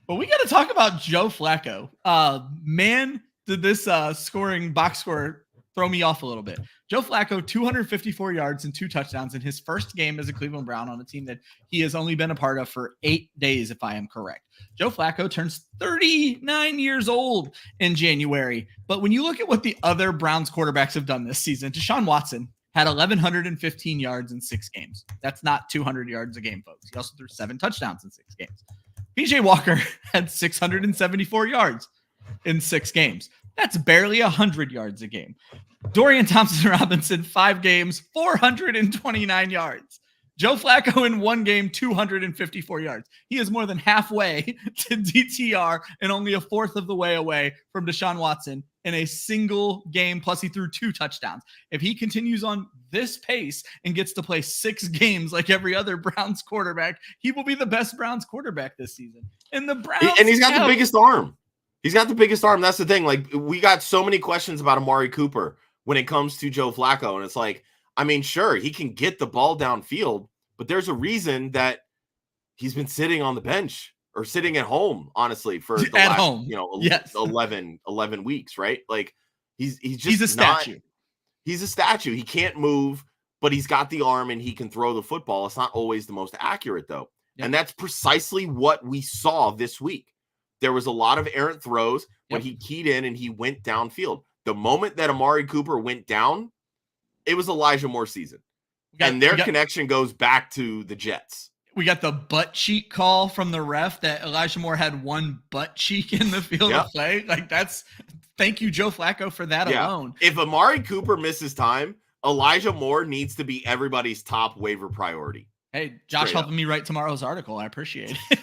But we got to talk about Joe Flacco. Man, did this scoring box score throw me off a little bit. Joe Flacco, 254 yards and 2 touchdowns in his first game as a Cleveland Brown on a team that he has only been a part of for 8 days, if I am correct. Joe Flacco turns 39 years old in January. But when you look at what the other Browns quarterbacks have done this season, Deshaun Watson had 1,115 yards in 6 games. That's not 200 yards a game, folks. He also threw 7 touchdowns in 6 games. PJ Walker had 674 yards in 6 games. That's barely 100 yards a game. Dorian Thompson-Robinson, 5 games, 429 yards. Joe Flacco in 1 game, 254 yards. He is more than halfway to DTR and only a fourth of the way away from Deshaun Watson in a single game. Plus, he threw 2 touchdowns. If he continues on this pace and gets to play 6 games like every other Browns quarterback, he will be the best Browns quarterback this season. And the Browns, and he's got the biggest arm. He's got the biggest arm. That's the thing. Like, we got so many questions about Amari Cooper when it comes to Joe Flacco, and it's like, I mean, sure, he can get the ball downfield, but there's a reason that he's been sitting on the bench or sitting at home, honestly, for the last 11 weeks, right? Like, he's a statue. He's a statue. He can't move, but he's got the arm and he can throw the football. It's not always the most accurate, though. Yep. And that's precisely what we saw this week. There was a lot of errant throws when he keyed in and he went downfield. The moment that Amari Cooper went down, it was Elijah Moore season. And their connection goes back to the Jets. We got the butt cheek call from the ref that Elijah Moore had 1 butt cheek in the field of play. Like, thank you, Joe Flacco, for that alone. If Amari Cooper misses time, Elijah Moore needs to be everybody's top waiver priority. Hey, Josh helping me write tomorrow's article. I appreciate it.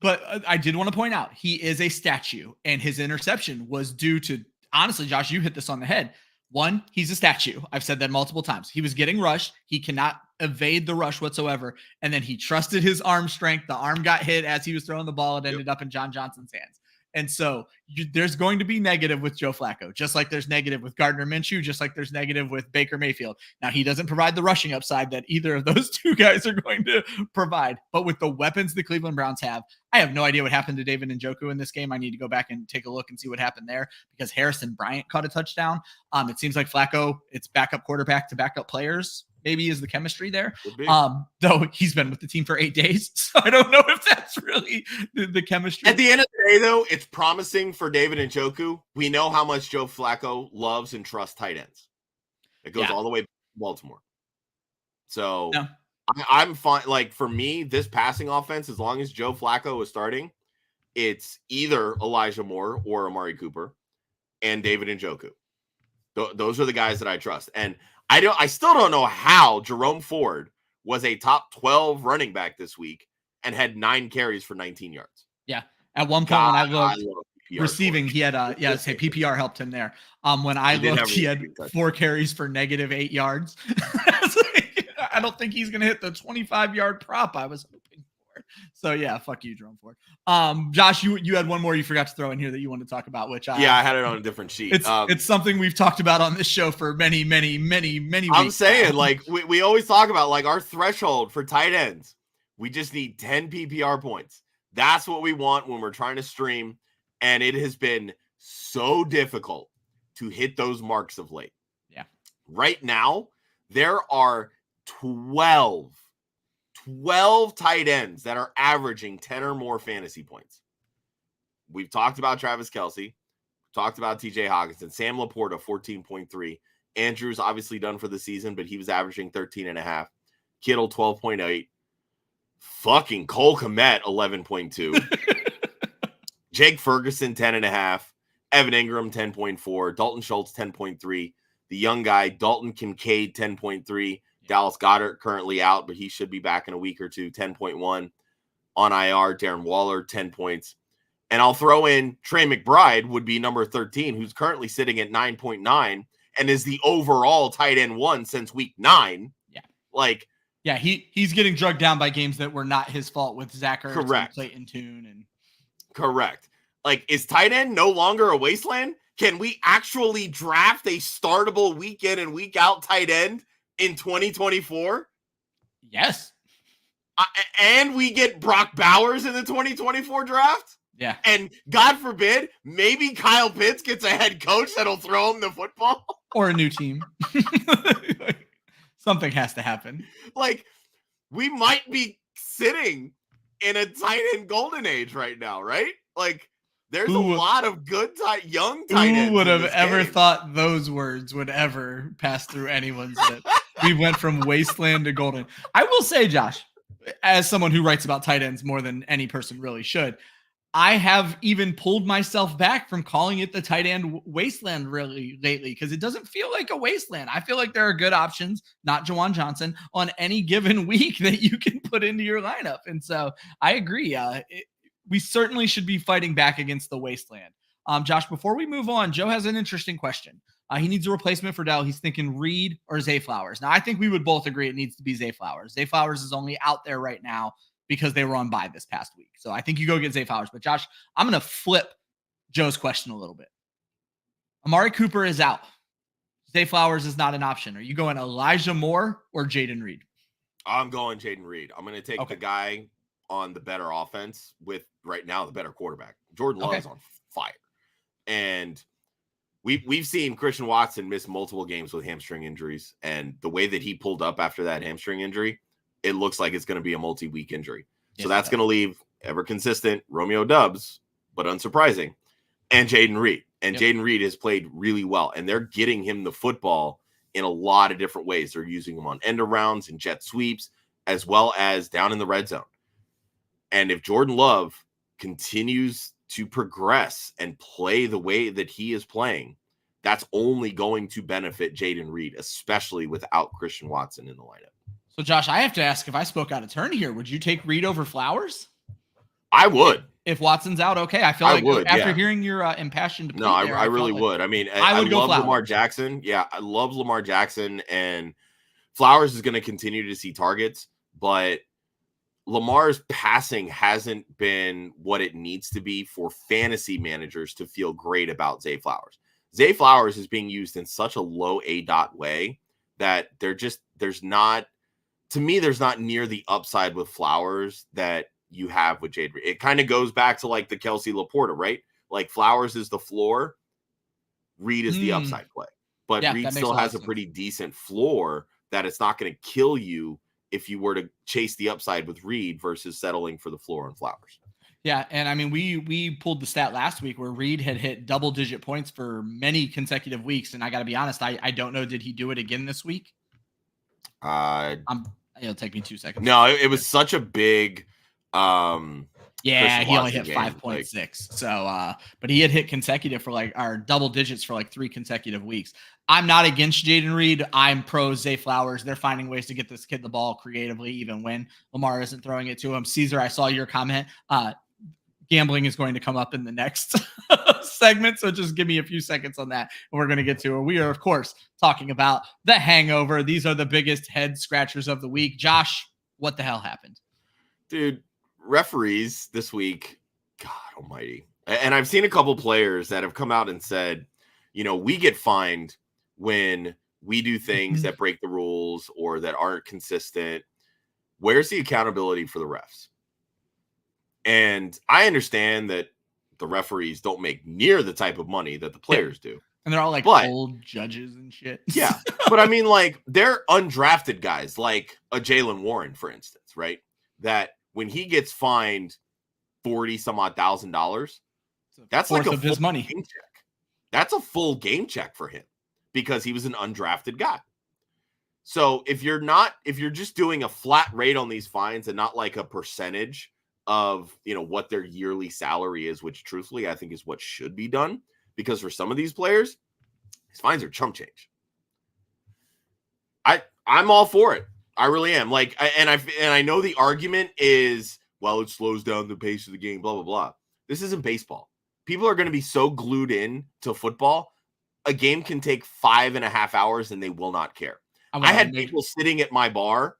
But I did want to point out, he is a statue, and his interception was due to, honestly, Josh, you hit this on the head. 1, he's a statue. I've said that multiple times. He was getting rushed. He cannot evade the rush whatsoever. And then he trusted his arm strength. The arm got hit as he was throwing the ball. It ended up in John Johnson's hands. And so there's going to be negative with Joe Flacco, just like there's negative with Gardner Minshew, just like there's negative with Baker Mayfield. Now, he doesn't provide the rushing upside that either of those two guys are going to provide. But with the weapons the Cleveland Browns have, I have no idea what happened to David Njoku in this game. I need to go back and take a look and see what happened there because Harrison Bryant caught a touchdown. It seems like Flacco, it's backup quarterback to backup players. Maybe is the chemistry there. Though he's been with the team for 8 days. So I don't know if that's really the chemistry. At the end of the day, though, it's promising for David Njoku. We know how much Joe Flacco loves and trusts tight ends. It goes all the way to Baltimore. So I'm fine. Like, for me, this passing offense, as long as Joe Flacco is starting, it's either Elijah Moore or Amari Cooper and David Njoku. Those are the guys that I trust. And I still don't know how Jerome Ford was a top 12 running back this week and had 9 carries for 19 yards. Yeah. At one point when I looked receiving, he had PPR helped him there. When I looked, he had 4 carries for -8 yards. I don't think he's going to hit the 25-yard prop I was hoping for. So yeah, fuck you, Jerome Ford. Josh, you had one more you forgot to throw in here that you wanted to talk about, which I had it on a different sheet. It's something we've talked about on this show for many weeks. I'm saying, like, we always talk about, like, our threshold for tight ends. We just need 10 PPR points. That's what we want when we're trying to stream, and it has been so difficult to hit those marks of late. Yeah. Right now, there are 12 tight ends that are averaging 10 or more fantasy points. We've talked about Travis Kelce, talked about TJ Hawkinson, Sam LaPorta, 14.3. Andrews obviously done for the season, but he was averaging 13.5. Kittle, 12.8. Fucking Cole Kmet, 11.2. Jake Ferguson, 10.5. Evan Ingram, 10.4. Dalton Schultz, 10.3. The young guy, Dalton Kincaid, 10.3. Dallas Goedert currently out, but he should be back in a week or two, 10.1. On IR, Darren Waller, 10 points. And I'll throw in Trey McBride would be number 13, who's currently sitting at 9.9 and is the overall tight end 1 since week 9. Yeah. Like, yeah, he's getting drugged down by games that were not his fault with Zach Ertz and Clayton Tune. And correct. Like, is tight end no longer a wasteland? Can we actually draft a startable week in and week out tight end in 2024? Yes. And we get Brock Bowers in the 2024 draft? Yeah. And God forbid, maybe Kyle Pitts gets a head coach that'll throw him the football. Or a new team. Something has to happen. Like, we might be sitting in a tight end golden age right now, right? Like, there's a lot of good young tight ends. Who would have ever thought those words would ever pass through anyone's lips? We went from wasteland to golden. I will say, Josh, as someone who writes about tight ends more than any person really should, I have even pulled myself back from calling it the tight end wasteland really lately because it doesn't feel like a wasteland. I feel like there are good options, not Juwan Johnson, on any given week that you can put into your lineup. And so I agree. We certainly should be fighting back against the wasteland. Josh, before we move on, Joe has an interesting question. He needs a replacement for Dell. He's thinking Reed or Zay Flowers. Now, I think we would both agree it needs to be Zay Flowers. Zay Flowers is only out there right now because they were on bye this past week. So I think you go get Zay Flowers. But Josh, I'm going to flip Joe's question a little bit. Amari Cooper is out. Zay Flowers is not an option. Are you going Elijah Moore or Jaden Reed? I'm going Jaden Reed. I'm going to take the guy on the better offense with right now the better quarterback. Jordan Love is on fire. And we've seen Christian Watson miss multiple games with hamstring injuries. And the way that he pulled up after that hamstring injury, it looks like it's going to be a multi-week injury. So that's going to leave ever consistent Romeo Doubs, but unsurprising, and Jaden Reed. And Jaden Reed has played really well. And they're getting him the football in a lot of different ways. They're using him on end arounds and jet sweeps, as well as down in the red zone. And if Jordan Love continues to progress and play the way that he is playing, that's only going to benefit Jaden Reed, especially without Christian Watson in the lineup. So, Josh, I have to ask, if I spoke out of turn here, would you take Reed over Flowers? I would. If Watson's out, okay. I feel like after hearing your impassioned plea I really would. I mean, I love Flowers. Lamar Jackson. Yeah, I love Lamar Jackson, and Flowers is going to continue to see targets, but Lamar's passing hasn't been what it needs to be for fantasy managers to feel great about Zay Flowers. Zay Flowers is being used in such a low ADOT way that there's not near the upside with Flowers that you have with Jade. It kind of goes back to like the Kelsey LaPorta, right? Like Flowers is the floor, Reed is the upside play. But Reed still has a pretty decent floor that it's not going to kill you if you were to chase the upside with Reed versus settling for the floor on Flowers. Yeah, and I mean, we pulled the stat last week where Reed had hit double-digit points for many consecutive weeks, and I got to be honest, I don't know, did he do it again this week? It'll take me 2 seconds. No, it was such a big. Yeah, he only hit 5.6. So, but he had hit consecutive for our double digits for 3 consecutive weeks. I'm not against Jaden Reed. I'm pro Zay Flowers. They're finding ways to get this kid the ball creatively, even when Lamar isn't throwing it to him. Caesar, I saw your comment. Gambling is going to come up in the next segment, so just give me a few seconds on that, and we're going to get to it. We are, of course, talking about the hangover. These are the biggest head scratchers of the week. Josh, what the hell happened? Dude, referees this week, God almighty. And I've seen a couple players that have come out and said, we get fined when we do things that break the rules or that aren't consistent. Where's the accountability for the refs? And I understand that the referees don't make near the type of money that the players do. And they're all old judges and shit. Yeah. But I mean, they're undrafted guys, like a Jaylen Warren, for instance, right? That when he gets fined $40,000, that's like a his money game check. That's a full game check for him because he was an undrafted guy. So if you're just doing a flat rate on these fines and not like a percentage of, what their yearly salary is, which truthfully I think is what should be done, because for some of these players, these fines are chump change. I'm all for it. I really am. I know the argument is, well, it slows down the pace of the game, blah, blah, blah. This isn't baseball. People are going to be so glued in to football. A game can take 5.5 hours and they will not care. I had people sitting at my bar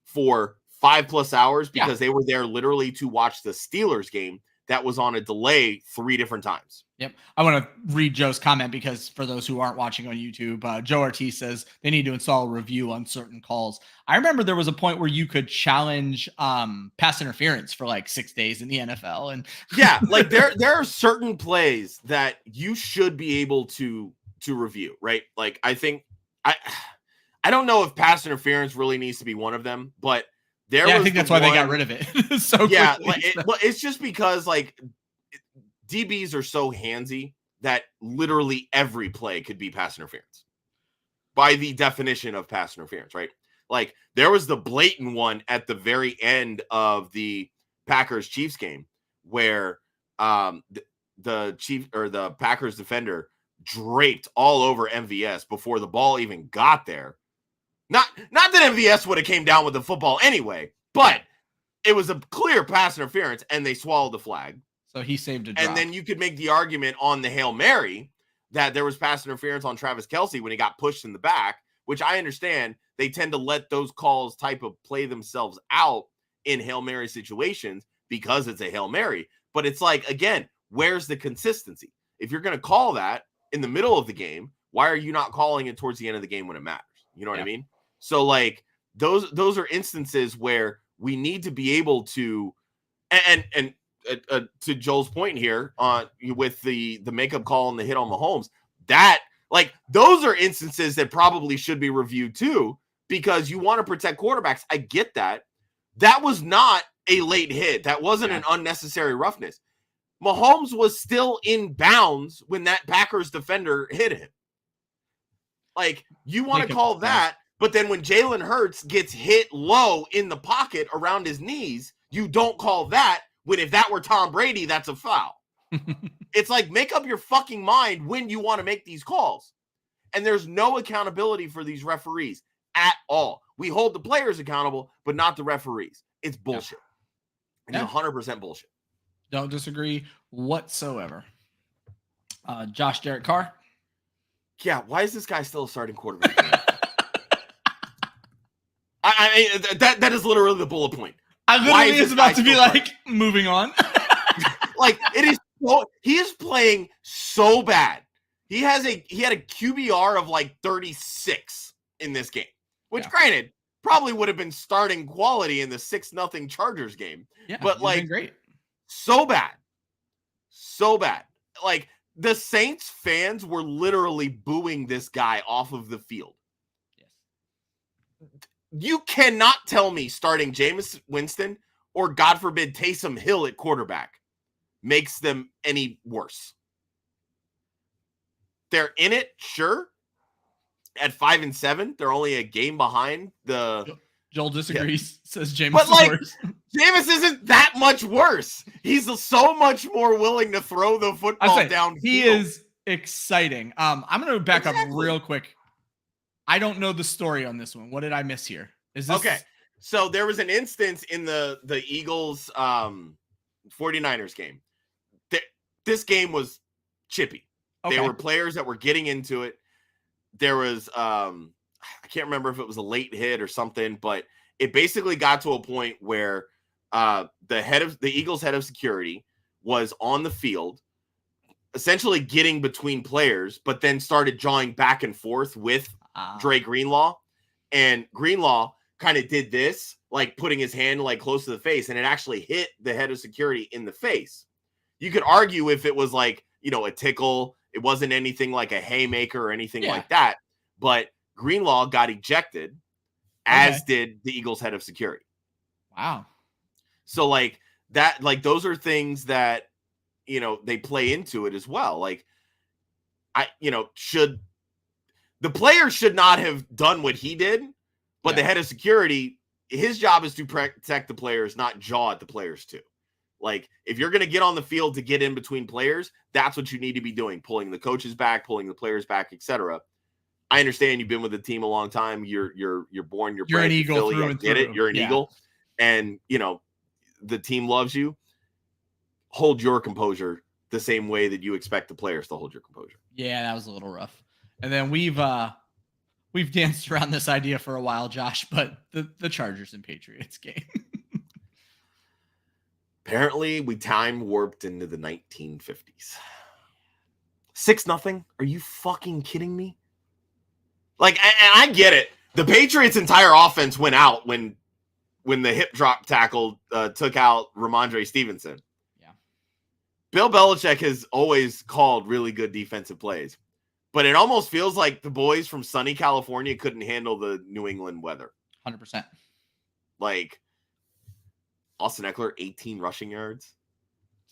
for 5+ hours because they were there literally to watch the Steelers game that was on a delay 3 different times. Yep. I want to read Joe's comment because for those who aren't watching on YouTube, Joe Ortiz says they need to install a review on certain calls. I remember there was a point where you could challenge pass interference for 6 days in the NFL. And yeah, there are certain plays that you should be able to review, right? I think I don't know if pass interference really needs to be one of them, but I think that's why they got rid of it. So yeah, it's just because DBs are so handsy that literally every play could be pass interference by the definition of pass interference, right? There was the blatant one at the very end of the Packers-Chiefs game where the Packers defender draped all over MVS before the ball even got there. Not that MVS would have came down with the football anyway, but it was a clear pass interference, and they swallowed the flag. So he saved a drop. And then you could make the argument on the Hail Mary that there was pass interference on Travis Kelce when he got pushed in the back, which I understand. They tend to let those calls type of play themselves out in Hail Mary situations because it's a Hail Mary. But it's again, where's the consistency? If you're going to call that in the middle of the game, why are you not calling it towards the end of the game when it matters? You know what I mean? So those are instances where we need to be able to, and to Joel's point here with the makeup call and the hit on Mahomes, that those are instances that probably should be reviewed too, because you want to protect quarterbacks. I get that. That was not a late hit. That wasn't an unnecessary roughness. Mahomes was still in bounds when that Packers defender hit him. You want to call that, but then when Jalen Hurts gets hit low in the pocket around his knees, you don't call that, when if that were Tom Brady, that's a foul. It's make up your fucking mind when you want to make these calls. And there's no accountability for these referees at all. We hold the players accountable, but not the referees. It's bullshit. It's 100% bullshit. Don't disagree whatsoever. Josh, Derek Carr. Yeah, why is this guy still a starting quarterback? I mean, that is literally the bullet point. I literally was about to be like, moving on. Like, it is he is playing so bad. He had a QBR of like 36 in this game, which granted probably would have been starting quality in the 6-0 Chargers game. Yeah, but like great. So bad. Like, the Saints fans were literally booing this guy off of the field. Yes. You cannot tell me starting Jameis Winston or, God forbid, Taysom Hill at quarterback makes them any worse. They're in it, sure. At 5-7, they're only a game behind the. Joel disagrees. Says Jameis but like, worse. Jameis isn't that much worse. He's so much more willing to throw the football downfield. He is exciting. I'm going to back up real quick. I don't know the story on this one. What did I miss here? Is this okay? So there was an instance in the Eagles 49ers game. This game was chippy. Okay. There were players that were getting into it. There was I can't remember if it was a late hit or something, but it basically got to a point where the Eagles head of security was on the field, essentially getting between players, but then started drawing back and forth with Dre Greenlaw, and Greenlaw kind of did this, like putting his hand like close to the face, and it actually hit the head of security in the face. You could argue if it was like, a tickle, it wasn't anything like a haymaker or anything like that, but Greenlaw got ejected, as did the Eagles head of security. Wow. So like that, like those are things that, they play into it as well. Like the player should not have done what he did, but the head of security, his job is to protect the players, not jaw at the players too. Like, if you're going to get on the field to get in between players, that's what you need to be doing. Pulling the coaches back, pulling the players back, etc. I understand you've been with the team a long time. You're born, you're bred an Eagle Philly. through I and get through. it. You're an Eagle, and the team loves you. Hold your composure the same way that you expect the players to hold your composure. Yeah, that was a little rough. And then we've danced around this idea for a while, Josh, but the Chargers and Patriots game. Apparently, we time warped into the 1950s. 6-0? Are you fucking kidding me? Like, and I get it. The Patriots' entire offense went out when the hip drop tackle took out Rhamondre Stevenson. Yeah. Bill Belichick has always called really good defensive plays, but it almost feels like the boys from sunny California couldn't handle the New England weather. 100%. Like, Austin Eckler, 18 rushing yards.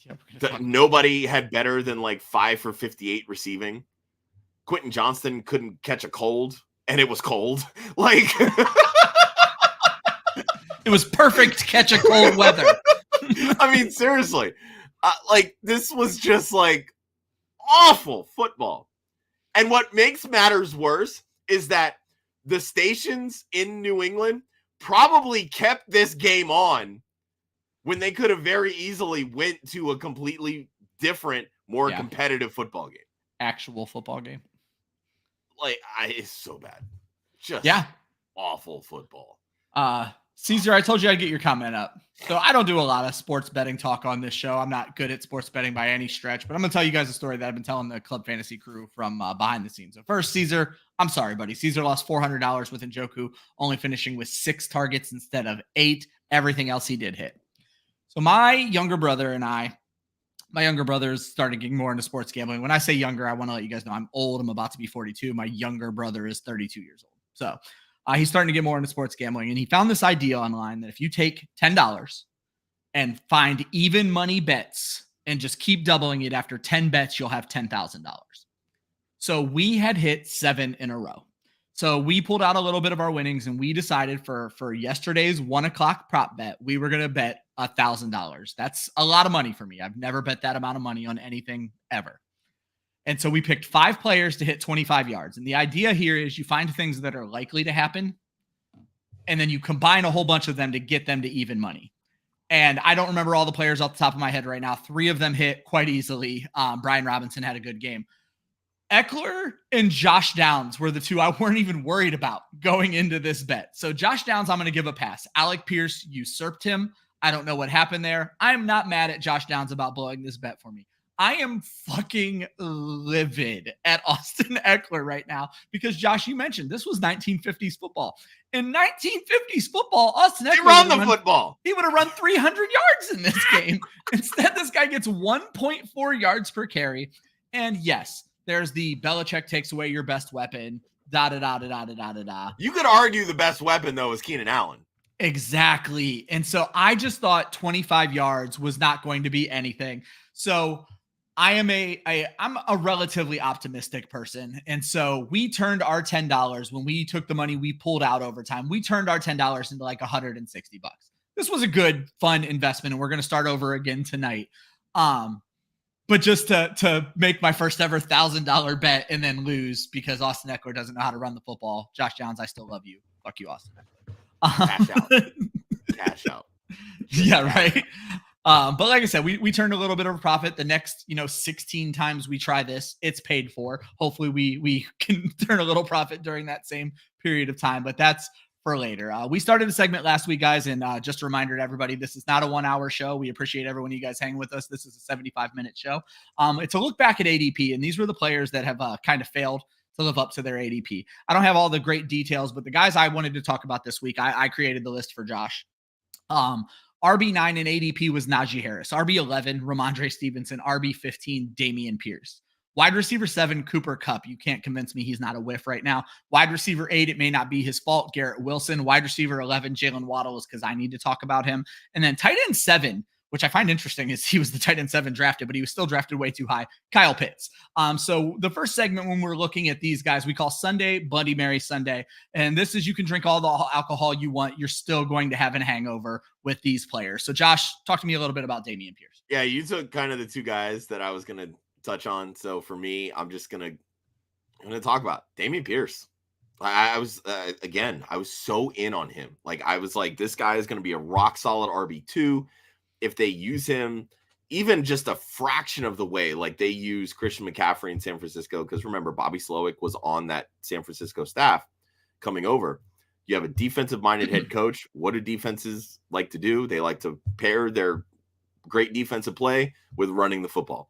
Yeah, nobody had better than like 5 for 58 receiving. Quentin Johnston couldn't catch a cold, and it was cold. Like, it was perfect catch a cold weather. I mean, seriously, like this was just like awful football. And what makes matters worse is that the stations in New England probably kept this game on when they could have very easily went to a completely different, more competitive football game. Actual football game. Like, it's so bad. Just awful football. Caesar, I told you I'd get your comment up. So I don't do a lot of sports betting talk on this show. I'm not good at sports betting by any stretch, but I'm going to tell you guys a story that I've been telling the Club Fantasy crew from behind the scenes. So first, Caesar, I'm sorry, buddy. Caesar lost $400 with Njoku, only finishing with 6 targets instead of 8. Everything else he did hit. So my younger brother and my younger brother's started getting more into sports gambling. When I say younger, I want to let you guys know I'm old. I'm about to be 42. My younger brother is 32 years old. So he's starting to get more into sports gambling. And he found this idea online that if you take $10 and find even money bets and just keep doubling it after 10 bets, you'll have $10,000. So we had hit 7 in a row. So we pulled out a little bit of our winnings and we decided for yesterday's 1:00 prop bet, we were going to bet $1,000. That's a lot of money for me. I've never bet that amount of money on anything ever. And so we picked 5 players to hit 25 yards. And the idea here is you find things that are likely to happen, and then you combine a whole bunch of them to get them to even money. And I don't remember all the players off the top of my head right now. 3 of them hit quite easily. Brian Robinson had a good game. Eckler and Josh Downs were the 2 I weren't even worried about going into this bet. So Josh Downs, I'm going to give a pass. Alec Pierce usurped him. I don't know what happened there. I'm not mad at Josh Downs about blowing this bet for me. I am fucking livid at Austin Ekeler right now because, Josh, you mentioned this was 1950s football. In 1950s football, Austin Ekeler he would have run 300 yards in this game. Instead, this guy gets 1.4 yards per carry. And yes, there's the Belichick takes away your best weapon. You could argue the best weapon, though, is Keenan Allen. Exactly. And so I just thought 25 yards was not going to be anything. So I'm a relatively optimistic person. And so we turned our $10 when we took the money we pulled out overtime. We turned our $10 into like $160. This was a good, fun investment, and we're going to start over again tonight. But just to make my first ever $1,000 bet and then lose because Austin Ekeler doesn't know how to run the football. Josh Downs, I still love you. Fuck you, Austin Ekeler. Cash out. Yeah, right. But like I said, we turned a little bit of a profit. The next, 16 times we try this, it's paid for. Hopefully we can turn a little profit during that same period of time, but that's for later. We started a segment last week, guys, and just a reminder to everybody, this is not a 1 hour show. We appreciate everyone you guys hanging with us. This is a 75-minute show. It's a look back at ADP, and these were the players that have kind of failed to live up to their ADP. I don't have all the great details, but the guys I wanted to talk about this week, I created the list for Josh. RB9 in ADP was Najee Harris. RB11, Rhamondre Stevenson. RB15, Dameon Pierce. Wide receiver 7, Cooper Kupp. You can't convince me he's not a whiff right now. Wide receiver 8, it may not be his fault, Garrett Wison. Wide receiver 11, Jaylen Waddle, is because I need to talk about him. And then tight end 7, which I find interesting, is he was the tight end 7 drafted, but he was still drafted way too high, Kyle Pitts. So the first segment when we're looking at these guys, we call Sunday Bloody Mary Sunday. And this is, you can drink all the alcohol you want. You're still going to have a hangover with these players. So Josh, talk to me a little bit about Dameon Pierce. Yeah, you took kind of the two guys that I was going to touch on. So for me, I'm going to talk about Dameon Pierce. I was, again, I was so in on him. Like, I was like, this guy is going to be a rock solid RB2. If they use him even just a fraction of the way, like they use Christian McCaffrey in San Francisco, because remember, Bobby Slowick was on that San Francisco staff coming over. You have a defensive-minded head coach. What do defenses like to do? They like to pair their great defensive play with running the football.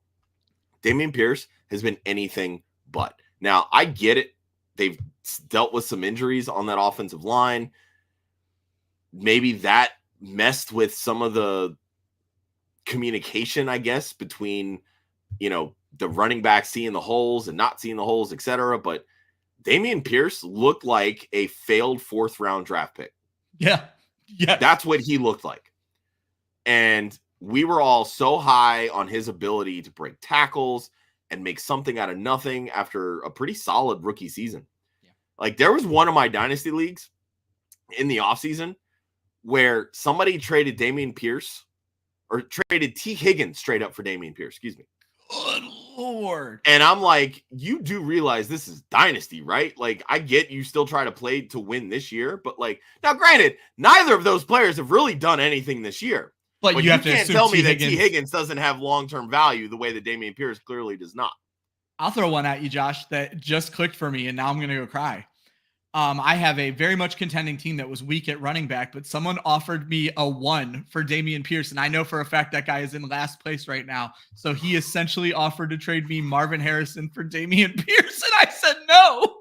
Dameon Pierce has been anything but. Now, I get it. They've dealt with some injuries on that offensive line. Maybe that messed with some of the communication, I guess, between, the running back seeing the holes and not seeing the holes, etc. But Dameon Pierce looked like a failed 4th round draft pick. Yeah. That's what he looked like. And we were all so high on his ability to break tackles and make something out of nothing after a pretty solid rookie season. Yeah. Like, there was one of my dynasty leagues in the offseason where somebody traded Dameon Pierce, or traded T. Higgins straight up for Dameon Pierce, excuse me. Good Lord. And I'm like, you do realize this is dynasty, right? Like, I get you still try to play to win this year, but like, now granted, neither of those players have really done anything this year. But you can't tell me that T. Higgins doesn't have long-term value the way that Dameon Pierce clearly does not. I'll throw one at you, Josh, that just clicked for me, and now I'm going to go cry. I have a very much contending team that was weak at running back, but someone offered me a 1 for Dameon Pierce, and I know for a fact that guy is in last place right now. So he essentially offered to trade me Marvin Harrison for Dameon Pierce, and I said no.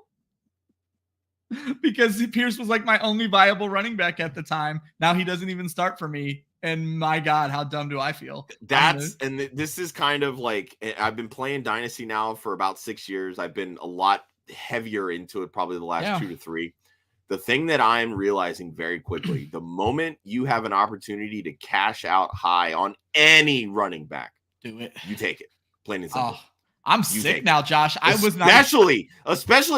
Because Pierce was like my only viable running back at the time. Now he doesn't even start for me. And my God, how dumb do I feel? This is kind of like, I've been playing Dynasty now for about 6 years. I've been a lot heavier into it probably the last 2 to 3. The thing that I'm realizing very quickly, the moment you have an opportunity to cash out high on any running back, do it. You take it. Plain and simple. I'm sick now, Josh. Especially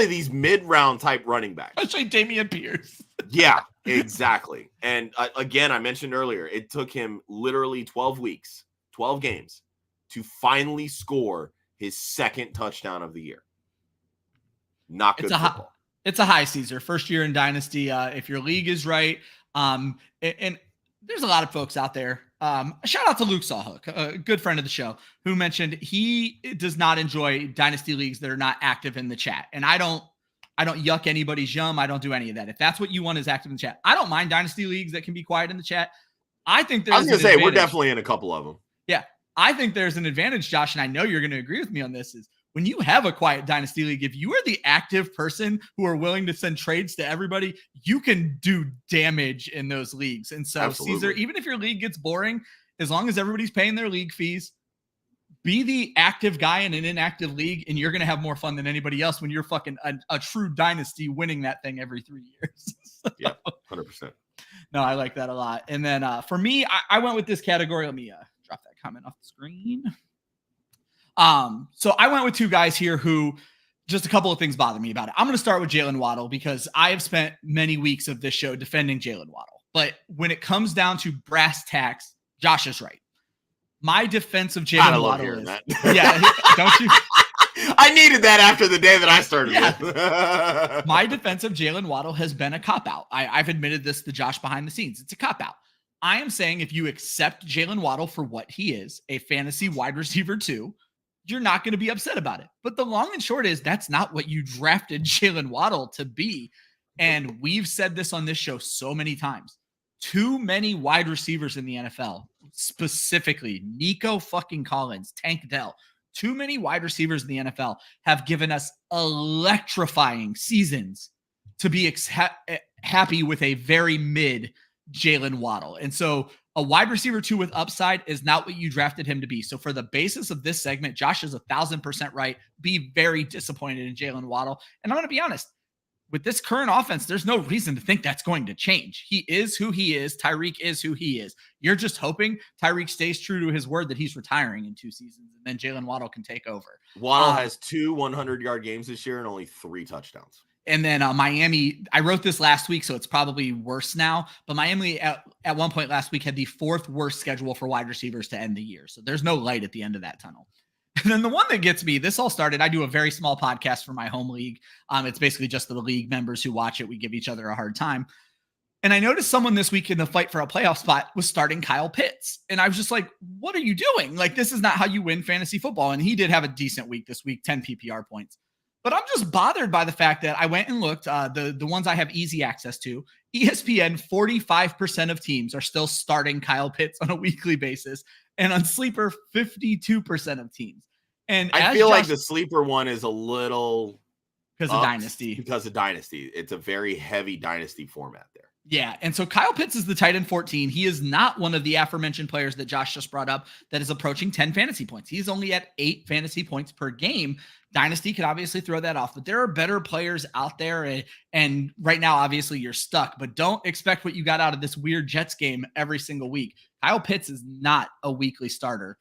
these mid-round type running backs. Especially Dameon Pierce. Yeah, exactly. And again, I mentioned earlier, it took him literally 12 weeks, 12 games to finally score his 2nd touchdown of the year. Not good football. It's a high Caesar. First year in Dynasty. If your league is right. And there's a lot of folks out there. Shout out to Luke Sawhook, a good friend of the show, who mentioned he does not enjoy Dynasty leagues that are not active in the chat. And I don't yuck anybody's yum. I don't do any of that. If that's what you want is active in the chat. I don't mind Dynasty leagues that can be quiet in the chat. I think I was going to say, we're definitely in a couple of them. Yeah. I think there's an advantage, Josh, and I know you're going to agree with me on this, is when you have a quiet dynasty league, if you are the active person who are willing to send trades to everybody, you can do damage in those leagues. And so, Absolutely. Caesar, even if your league gets boring, as long as everybody's paying their league fees, be the active guy in an inactive league, and you're going to have more fun than anybody else when you're fucking a true dynasty winning that thing every 3 years. Yeah, 100%. No, I like that a lot. And then for me, I went with this category. Let me drop that comment off the screen. So I went with two guys here who just a couple of things bother me about it. I'm going to start with Jaylen Waddle because I have spent many weeks of this show defending Jaylen Waddle. But when it comes down to brass tacks, Josh is right. My defense of Jaylen Waddle is, yeah, don't you? I needed that after the day that I started with. My defense of Jaylen Waddle has been a cop-out. I've admitted this to Josh behind the scenes. It's a cop-out. I am saying if you accept Jaylen Waddle for what he is, a fantasy wide receiver 2, you're not going to be upset about it. But the long and short is that's not what you drafted Jaylen Waddle to be. And we've said this on this show so many times. Too many wide receivers in the NFL, specifically Nico fucking Collins, Tank Dell. Too many wide receivers in the NFL have given us electrifying seasons to be happy with a very mid Jaylen Waddle. And so a wide receiver 2 with upside is not what you drafted him to be. So for the basis of this segment, Josh is 1,000% right. Be very disappointed in Jaylen Waddle. And I'm going to be honest, with this current offense, there's no reason to think that's going to change. He is who he is. Tyreek is who he is. You're just hoping Tyreek stays true to his word that he's retiring in 2 seasons, and then Jaylen Waddle can take over. Waddle has 2 100-yard games this year and only 3 touchdowns. And then Miami, I wrote this last week, so it's probably worse now. But Miami at one point last week had the 4th worst schedule for wide receivers to end the year. So there's no light at the end of that tunnel. And then the one that gets me, this all started, I do a very small podcast for my home league. It's basically just the league members who watch it. We give each other a hard time. And I noticed someone this week in the fight for a playoff spot was starting Kyle Pitts. And I was just like, what are you doing? Like, this is not how you win fantasy football. And he did have a decent week this week, 10 PPR points. But I'm just bothered by the fact that I went and looked, the ones I have easy access to. ESPN, 45% of teams are still starting Kyle Pitts on a weekly basis. And on Sleeper, 52% of teams. And I feel like the Sleeper one is a little because of Dynasty. Because of Dynasty. It's a very heavy Dynasty format there. Yeah. And so Kyle Pitts is the tight end 14. He is not one of the aforementioned players that Josh just brought up that is approaching 10 fantasy points. He's only at 8 fantasy points per game. Dynasty could obviously throw that off, but there are better players out there. And right now, obviously, you're stuck, but don't expect what you got out of this weird Jets game every single week. Kyle Pitts is not a weekly starter,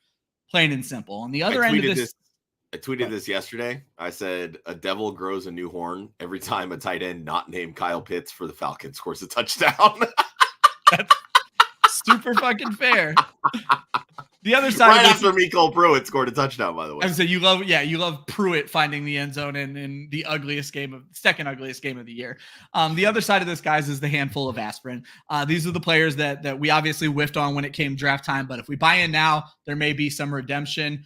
plain and simple. On the other end of this, I tweeted this yesterday. I said, a devil grows a new horn every time a tight end not named Kyle Pitts for the Falcons scores a touchdown. That's super fucking fair. The other side right after Mecole Pruitt scored a touchdown, by the way. I would say you love Pruitt finding the end zone in the second ugliest game of the year. The other side of this, guys, is the handful of aspirin. These are the players that we obviously whiffed on when it came draft time, but if we buy in now, there may be some redemption.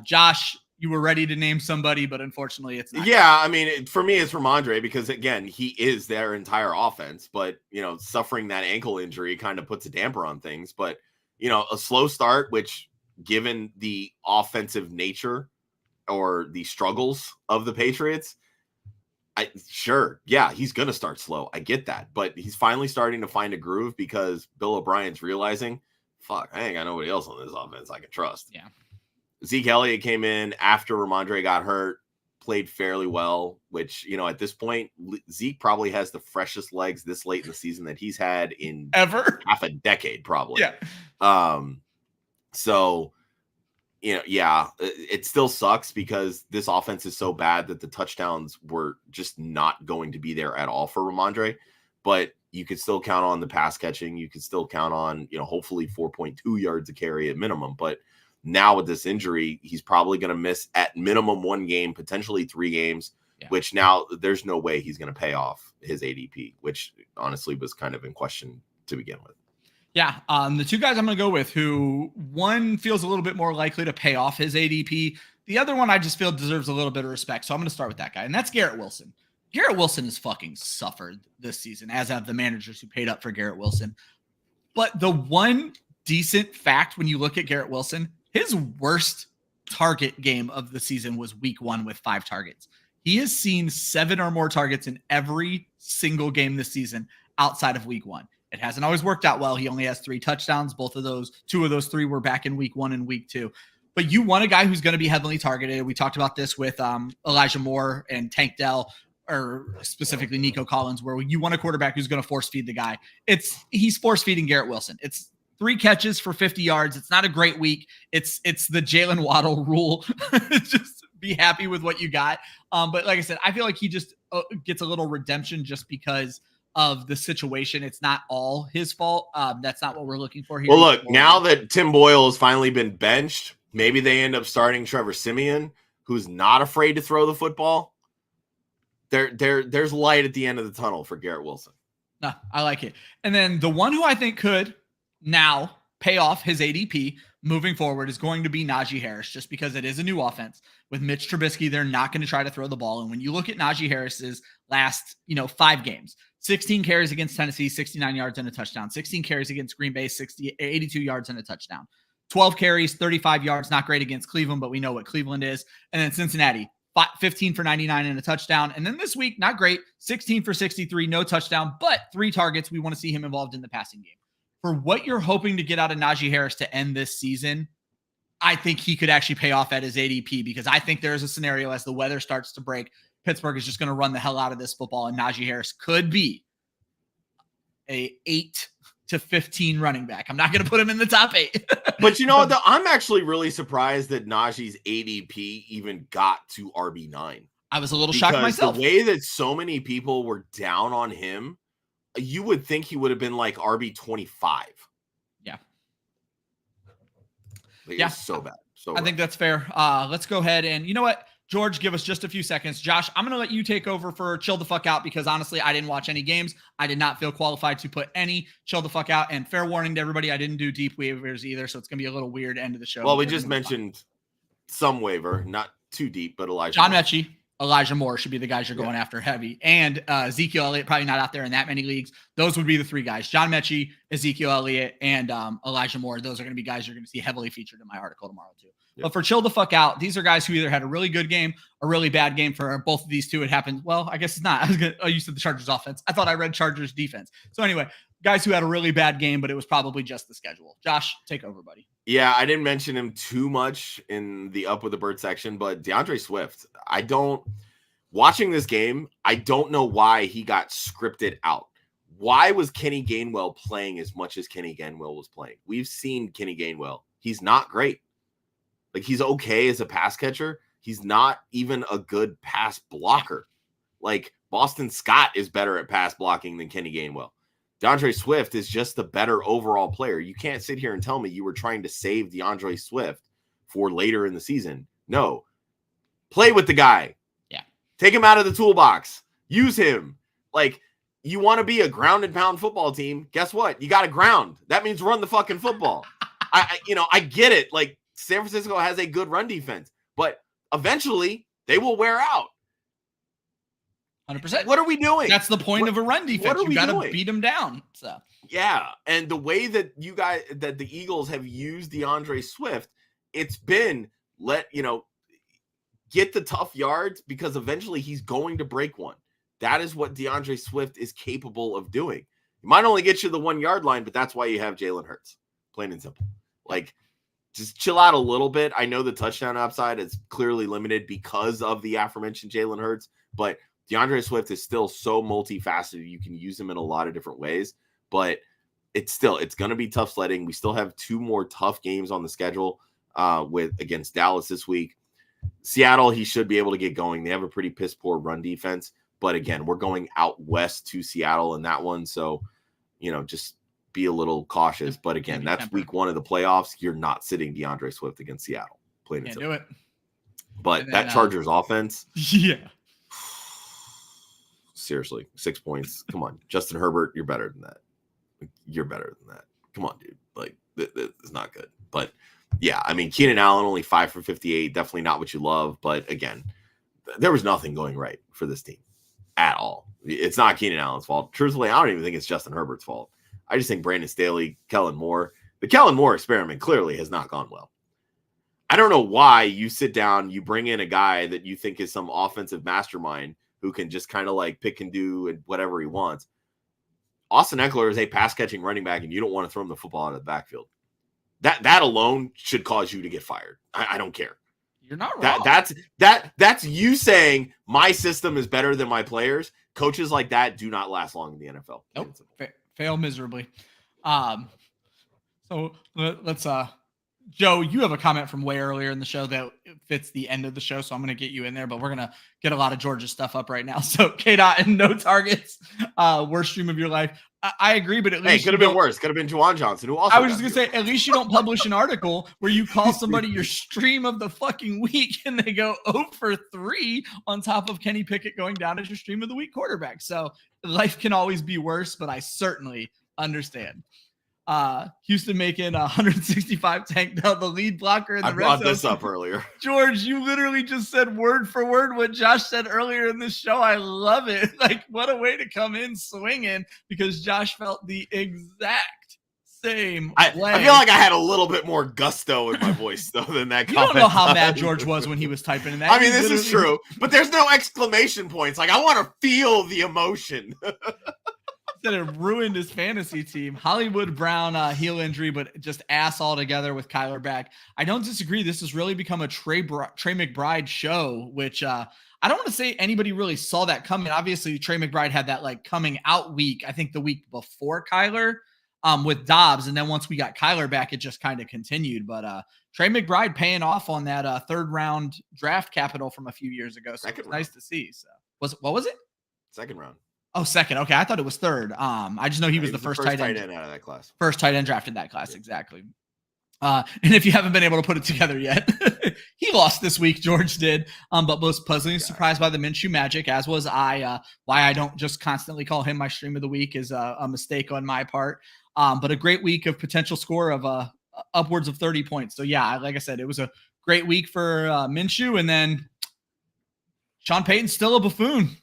Josh, you were ready to name somebody, but unfortunately it's not. Yeah, I mean, for me, it's Rhamondre because, again, he is their entire offense, but, suffering that ankle injury kind of puts a damper on things, but a slow start, which given the offensive nature or the struggles of the Patriots, he's going to start slow. I get that, but he's finally starting to find a groove because Bill O'Brien's realizing, fuck, I ain't got nobody else on this offense I can trust. Yeah. Zeke Elliott came in after Rhamondre got hurt, played fairly well, which, at this point, Zeke probably has the freshest legs this late in the season that he's had in ever half a decade, probably. Yeah. So, it still sucks because this offense is so bad that the touchdowns were just not going to be there at all for Rhamondre, but you could still count on the pass catching. You could still count on, hopefully 4.2 yards a carry at minimum, but now with this injury, he's probably going to miss at minimum 1 game, potentially 3 games, which now there's no way he's going to pay off his ADP, which honestly was kind of in question to begin with. Yeah. The 2 guys I'm going to go with, who one feels a little bit more likely to pay off his ADP. The other one I just feel deserves a little bit of respect. So I'm going to start with that guy, and that's Garrett Wison. Garrett Wilson has fucking suffered this season, as have the managers who paid up for Garrett Wilson. But the one decent fact when you look at Garrett Wison, his worst target game of the season was week 1 with 5 targets. He has seen 7 or more targets in every single game this season outside of week 1. It hasn't always worked out well. He only has 3 touchdowns. 2 of those 3 were back in week 1 and week 2. But you want a guy who's going to be heavily targeted. We talked about this with Elijah Moore and Tank Dell, or specifically Nico Collins, where you want a quarterback who's going to force feed the guy. He's force feeding Garrett Wison. It's 3 catches for 50 yards. It's not a great week. It's the Jaylen Waddle rule. Just be happy with what you got. But like I said, I feel like he just gets a little redemption just because of the situation. It's not all his fault. That's not what we're looking for here. Well, look, now that Tim Boyle has finally been benched, maybe they end up starting Trevor Siemian, who's not afraid to throw the football. There's light at the end of the tunnel for Garrett Wison. No, I like it. And then the one who I think could now pay off his ADP moving forward is going to be Najee Harris, just because it is a new offense. With Mitch Trubisky, they're not going to try to throw the ball. And when you look at Najee Harris's last, 5 games, 16 carries against Tennessee, 69 yards and a touchdown. 16 carries against Green Bay, 82 yards and a touchdown. 12 carries, 35 yards, not great against Cleveland, but we know what Cleveland is. And then Cincinnati, 15 for 99 and a touchdown. And then this week, not great, 16 for 63, no touchdown, but 3 targets. We want to see him involved in the passing game. For what you're hoping to get out of Najee Harris to end this season, I think he could actually pay off at his ADP, because I think there's a scenario as the weather starts to break, Pittsburgh is just going to run the hell out of this football, and Najee Harris could be a 8 to 15 running back. I'm not going to put him in the top 8. But you know what, though? I'm actually really surprised that Najee's ADP even got to RB9. I was a little shocked myself. The way that so many people were down on him, you would think he would have been like RB25. Yeah. Yeah. So bad. I think that's fair. Let's go ahead and, you know what, George, give us just a few seconds. Josh, I'm going to let you take over for chill the fuck out, because honestly, I didn't watch any games. I did not feel qualified to put any chill the fuck out. And fair warning to everybody, I didn't do deep waivers either. So it's going to be a little weird end of the show. Well, we just mentioned some waiver, not too deep, but John Mechie, Elijah Moore should be the guys you're going after heavy. And Ezekiel Elliott, probably not out there in that many leagues. Those would be the 3 guys: John Mechie, Ezekiel Elliott, and Elijah Moore. Those are going to be guys you're going to see heavily featured in my article tomorrow too. Yep. But for chill the fuck out, these are guys who either had a really good game, a really bad game. For both of these two, it happened. Well, I guess it's not. You said the Chargers offense. I thought I read Chargers defense. So anyway, guys who had a really bad game, but it was probably just the schedule. Josh, take over, buddy. Yeah, I didn't mention him too much in the Up with the Bird section, but DeAndre Swift, watching this game, I don't know why he got scripted out. Why was Kenny Gainwell playing as much as Kenny Gainwell was playing? We've seen Kenny Gainwell. He's not great. Like, he's okay as a pass catcher. He's not even a good pass blocker. Like, Boston Scott is better at pass blocking than Kenny Gainwell. DeAndre Swift is just the better overall player. You can't sit here and tell me you were trying to save DeAndre Swift for later in the season. No. Play with the guy. Take him out of the toolbox. Use him. Like, you want to be a ground and pound football team. Guess what? You got to ground. That means run the fucking football. I get it. Like, San Francisco has a good run defense, but eventually they will wear out. 100%. What are we doing? That's the point of a run defense. You got to beat them down. So yeah, and the way that the Eagles have used DeAndre Swift, it's been get the tough yards, because eventually he's going to break one. That is what DeAndre Swift is capable of doing. He might only get you the 1 yard line, but that's why you have Jalen Hurts. Plain and simple. Like, just chill out a little bit. I know the touchdown upside is clearly limited because of the aforementioned Jalen Hurts, but DeAndre Swift is still so multifaceted. You can use him in a lot of different ways, but it's going to be tough sledding. We still have 2 more tough games on the schedule against Dallas this week. Seattle, he should be able to get going. They have a pretty piss poor run defense, but again, we're going out west to Seattle in that one. So, just be a little cautious. But again, that's week 1 of the playoffs. You're not sitting DeAndre Swift against Seattle. Plain and simple. Do it. But that Chargers offense. Yeah. Seriously, 6 points. Come on. Justin Herbert, you're better than that. You're better than that. Come on, dude. Like, it's not good. But yeah, I mean, Keenan Allen only 5 for 58. Definitely not what you love. But again, there was nothing going right for this team at all. It's not Keenan Allen's fault. Truthfully, I don't even think it's Justin Herbert's fault. I just think Brandon Staley, Kellen Moore, the Kellen Moore experiment clearly has not gone well. I don't know why you sit down, you bring in a guy that you think is some offensive mastermind who can just kind of like pick and do whatever he wants. Austin Eckler is a pass-catching running back, and you don't want to throw him the football out of the backfield. That alone should cause you to get fired. I don't care. You're not wrong. That's you saying my system is better than my players. Coaches like that do not last long in the NFL. Nope. Fail miserably. So let's Joe, you have a comment from way earlier in the show that fits the end of the show, so I'm going to get you in there, but we're going to get a lot of Georgia stuff up right now. So K-Dot and no targets, worst stream of your life. I agree, but at least it could have been worse. Could have been Juwan Johnson, who also. I was just going to say, at least you don't publish an article where you call somebody your stream of the fucking week and they go 0 for 3 on top of Kenny Pickett going down as your stream of the week quarterback. So life can always be worse, but I certainly understand. Houston making 165 Tank Dell, the lead blocker in the red zone. I brought this up earlier. George, you literally just said word for word what Josh said earlier in this show. I love it. Like, what a way to come in swinging, because Josh felt the exact same way. I feel like I had a little bit more gusto in my voice, though, than that comment. You don't know how mad George was when he was typing in that. I mean, this is true, but there's no exclamation points. Like, I want to feel the emotion. That it ruined his fantasy team. Hollywood Brown heel injury, but just ass all together with Kyler back. I don't disagree. This has really become a Trey McBride show, which I don't want to say anybody really saw that coming. Obviously, Trey McBride had that like coming out week, I think the week before Kyler with Dobbs. And then once we got Kyler back, it just kind of continued. But Trey McBride paying off on that third round draft capital from a few years ago. So it's nice to see. So what was it? Second round. Oh, second. Okay. I thought it was third. I just know he was the first tight end out of that class. First tight end drafted that class. Yeah. Exactly. And if you haven't been able to put it together yet, he lost this week. George did. But most pleasantly surprised by the Minshew magic, as was I. Why I don't just constantly call him my stream of the week is a mistake on my part. But a great week of potential score of upwards of 30 points. So yeah, like I said, it was a great week for Minshew. And then Sean Payton's still a buffoon.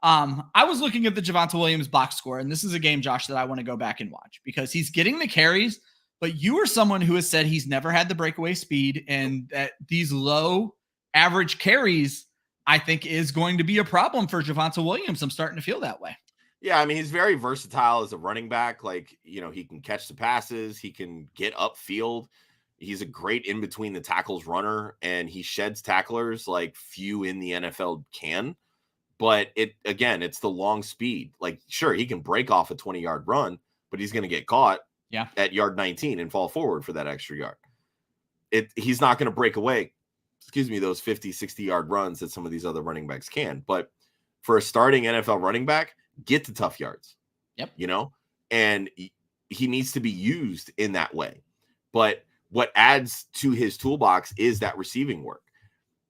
I was looking at the Javonte Williams box score, and this is a game, Josh, that I want to go back and watch because he's getting the carries, but you are someone who has said he's never had the breakaway speed, and that these low average carries, I think, is going to be a problem for Javonte Williams. I'm starting to feel that way. Yeah, I mean, he's very versatile as a running back. Like, he can catch the passes. He can get upfield. He's a great in-between the tackles runner, and he sheds tacklers like few in the NFL can. But it's the long speed. Like, sure, he can break off a 20-yard run, but he's going to get caught at yard 19 and fall forward for that extra yard. He's not going to break away, those 50, 60-yard runs that some of these other running backs can. But for a starting NFL running back, get to tough yards. Yep. And he needs to be used in that way. But what adds to his toolbox is that receiving work.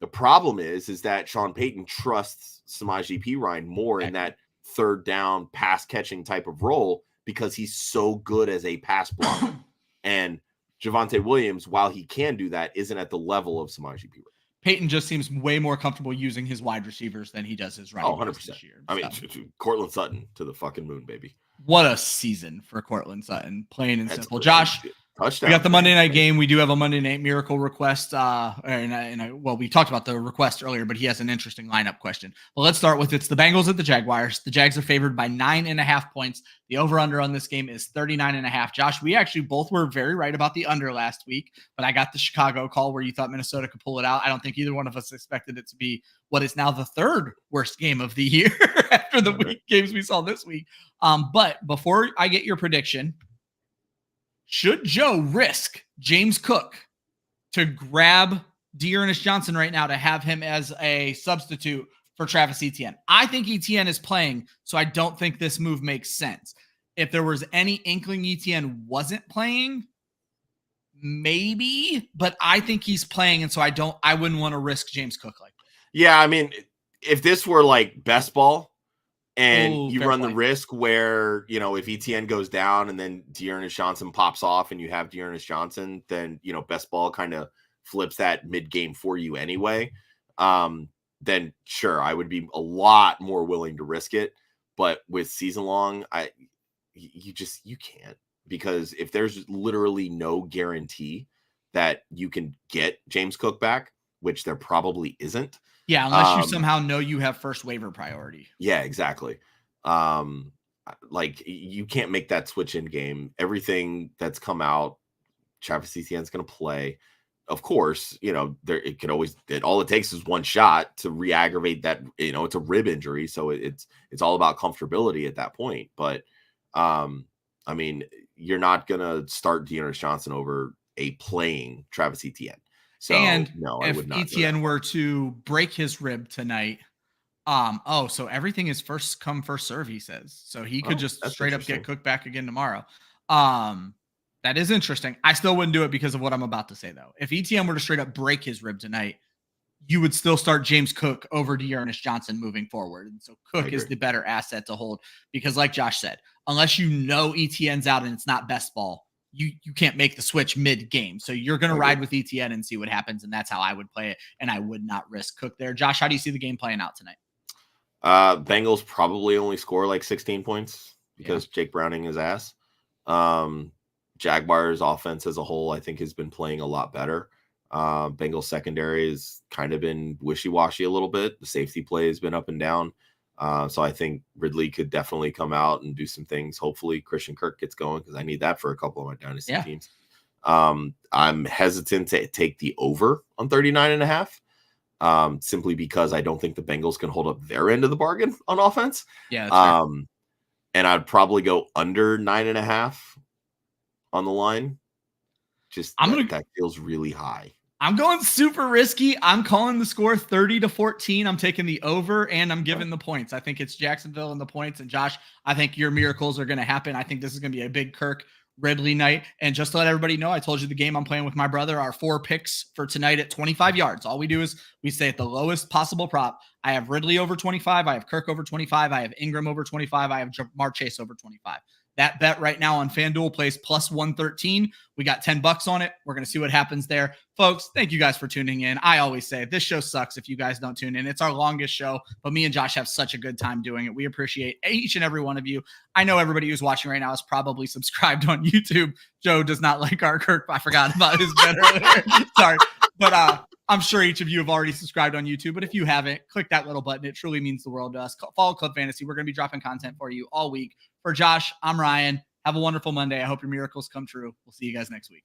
The problem is that Sean Payton trusts Samaje Perine more in that third down pass catching type of role because he's so good as a pass blocker. And Javonte Williams, while he can do that, isn't at the level of Samaje Perine. Payton just seems way more comfortable using his wide receivers than he does his running backs this year. I mean, Cortland Sutton to the fucking moon, baby. What a season for Cortland Sutton, plain and simple. Great. Josh, touchdown. We got the Monday night game. We do have a Monday night miracle request. Well, we talked about the request earlier, but he has an interesting lineup question. Well, let's start with it's the Bengals at the Jaguars. The Jags are favored by 9.5 points. The over-under on this game is 39.5. Josh, we actually both were very right about the under last week, but I got the Chicago call where you thought Minnesota could pull it out. I don't think either one of us expected it to be what is now the third worst game of the year after the games we saw this week. But before I get your prediction, should Joe risk James Cook to grab Dearness Johnson right now to have him as a substitute for Travis Etienne? I think Etienne is playing, so I don't think this move makes sense. If there was any inkling Etienne wasn't playing, maybe, but I think he's playing, and so I wouldn't want to risk James Cook like that. Yeah, I mean, if this were like best ball, and you run the risk where, if Etienne goes down and then Dearness Johnson pops off and you have Dearness Johnson, then, best ball kind of flips that mid-game for you anyway. Then sure, I would be a lot more willing to risk it. But with season long, you can't, because if there's literally no guarantee that you can get James Cook back, which there probably isn't. Yeah, unless you somehow know you have first waiver priority. Yeah, exactly. Like, you can't make that switch in game. Everything that's come out, Travis Etienne's going to play. Of course, all it takes is one shot to re-aggravate that. It's a rib injury, so it's all about comfortability at that point. But I mean, you're not gonna start Dearness Johnson over a playing Travis Etienne. So no, I would not. If Etienne were to break his rib tonight, so everything is first come, first serve, he says. So he could just straight up get Cook back again tomorrow. That is interesting. I still wouldn't do it because of what I'm about to say, though. If Etienne were to straight up break his rib tonight, you would still start James Cook over Dearness Johnson moving forward. And so Cook is the better asset to hold, because like Josh said, unless you know Etienne's out and it's not best ball, you can't make the switch mid-game. So you're going to ride with Etienne and see what happens, and that's how I would play it, and I would not risk Cook there. Josh, how do you see the game playing out tonight? Bengals probably only score like 16 points because Jake Browning is ass. Jaguars offense as a whole, I think, has been playing a lot better. Bengals secondary has kind of been wishy-washy a little bit. The safety play has been up and down. So I think Ridley could definitely come out and do some things. Hopefully Christian Kirk gets going, because I need that for a couple of my dynasty teams. I'm hesitant to take the over on 39.5, simply because I don't think the Bengals can hold up their end of the bargain on offense. Yeah. That's fair. And I'd probably go under 9.5 on the line. That feels really high. I'm going super risky. I'm calling the score 30-14. I'm taking the over, and I'm giving the points. I think it's Jacksonville and the points. And Josh, I think your miracles are going to happen. I think this is going to be a big Kirk Ridley night. And just to let everybody know, I told you the game I'm playing with my brother, our 4 picks for tonight at 25 yards. All we do is we stay at the lowest possible prop. I have Ridley over 25. I have Kirk over 25. I have Ingram over 25. I have Jamar Chase over 25. That bet right now on FanDuel plays plus 113. We got $10 on it. We're going to see what happens there. Folks, thank you guys for tuning in. I always say this show sucks if you guys don't tune in. It's our longest show, but me and Josh have such a good time doing it. We appreciate each and every one of you. I know everybody who's watching right now is probably subscribed on YouTube. Joe does not like our Kirk. I forgot about his bet earlier. Sorry. But I'm sure each of you have already subscribed on YouTube, but if you haven't, click that little button. It truly means the world to us. Follow Club Fantasy. We're going to be dropping content for you all week. For Josh, I'm Ryan. Have a wonderful Monday. I hope your miracles come true. We'll see you guys next week.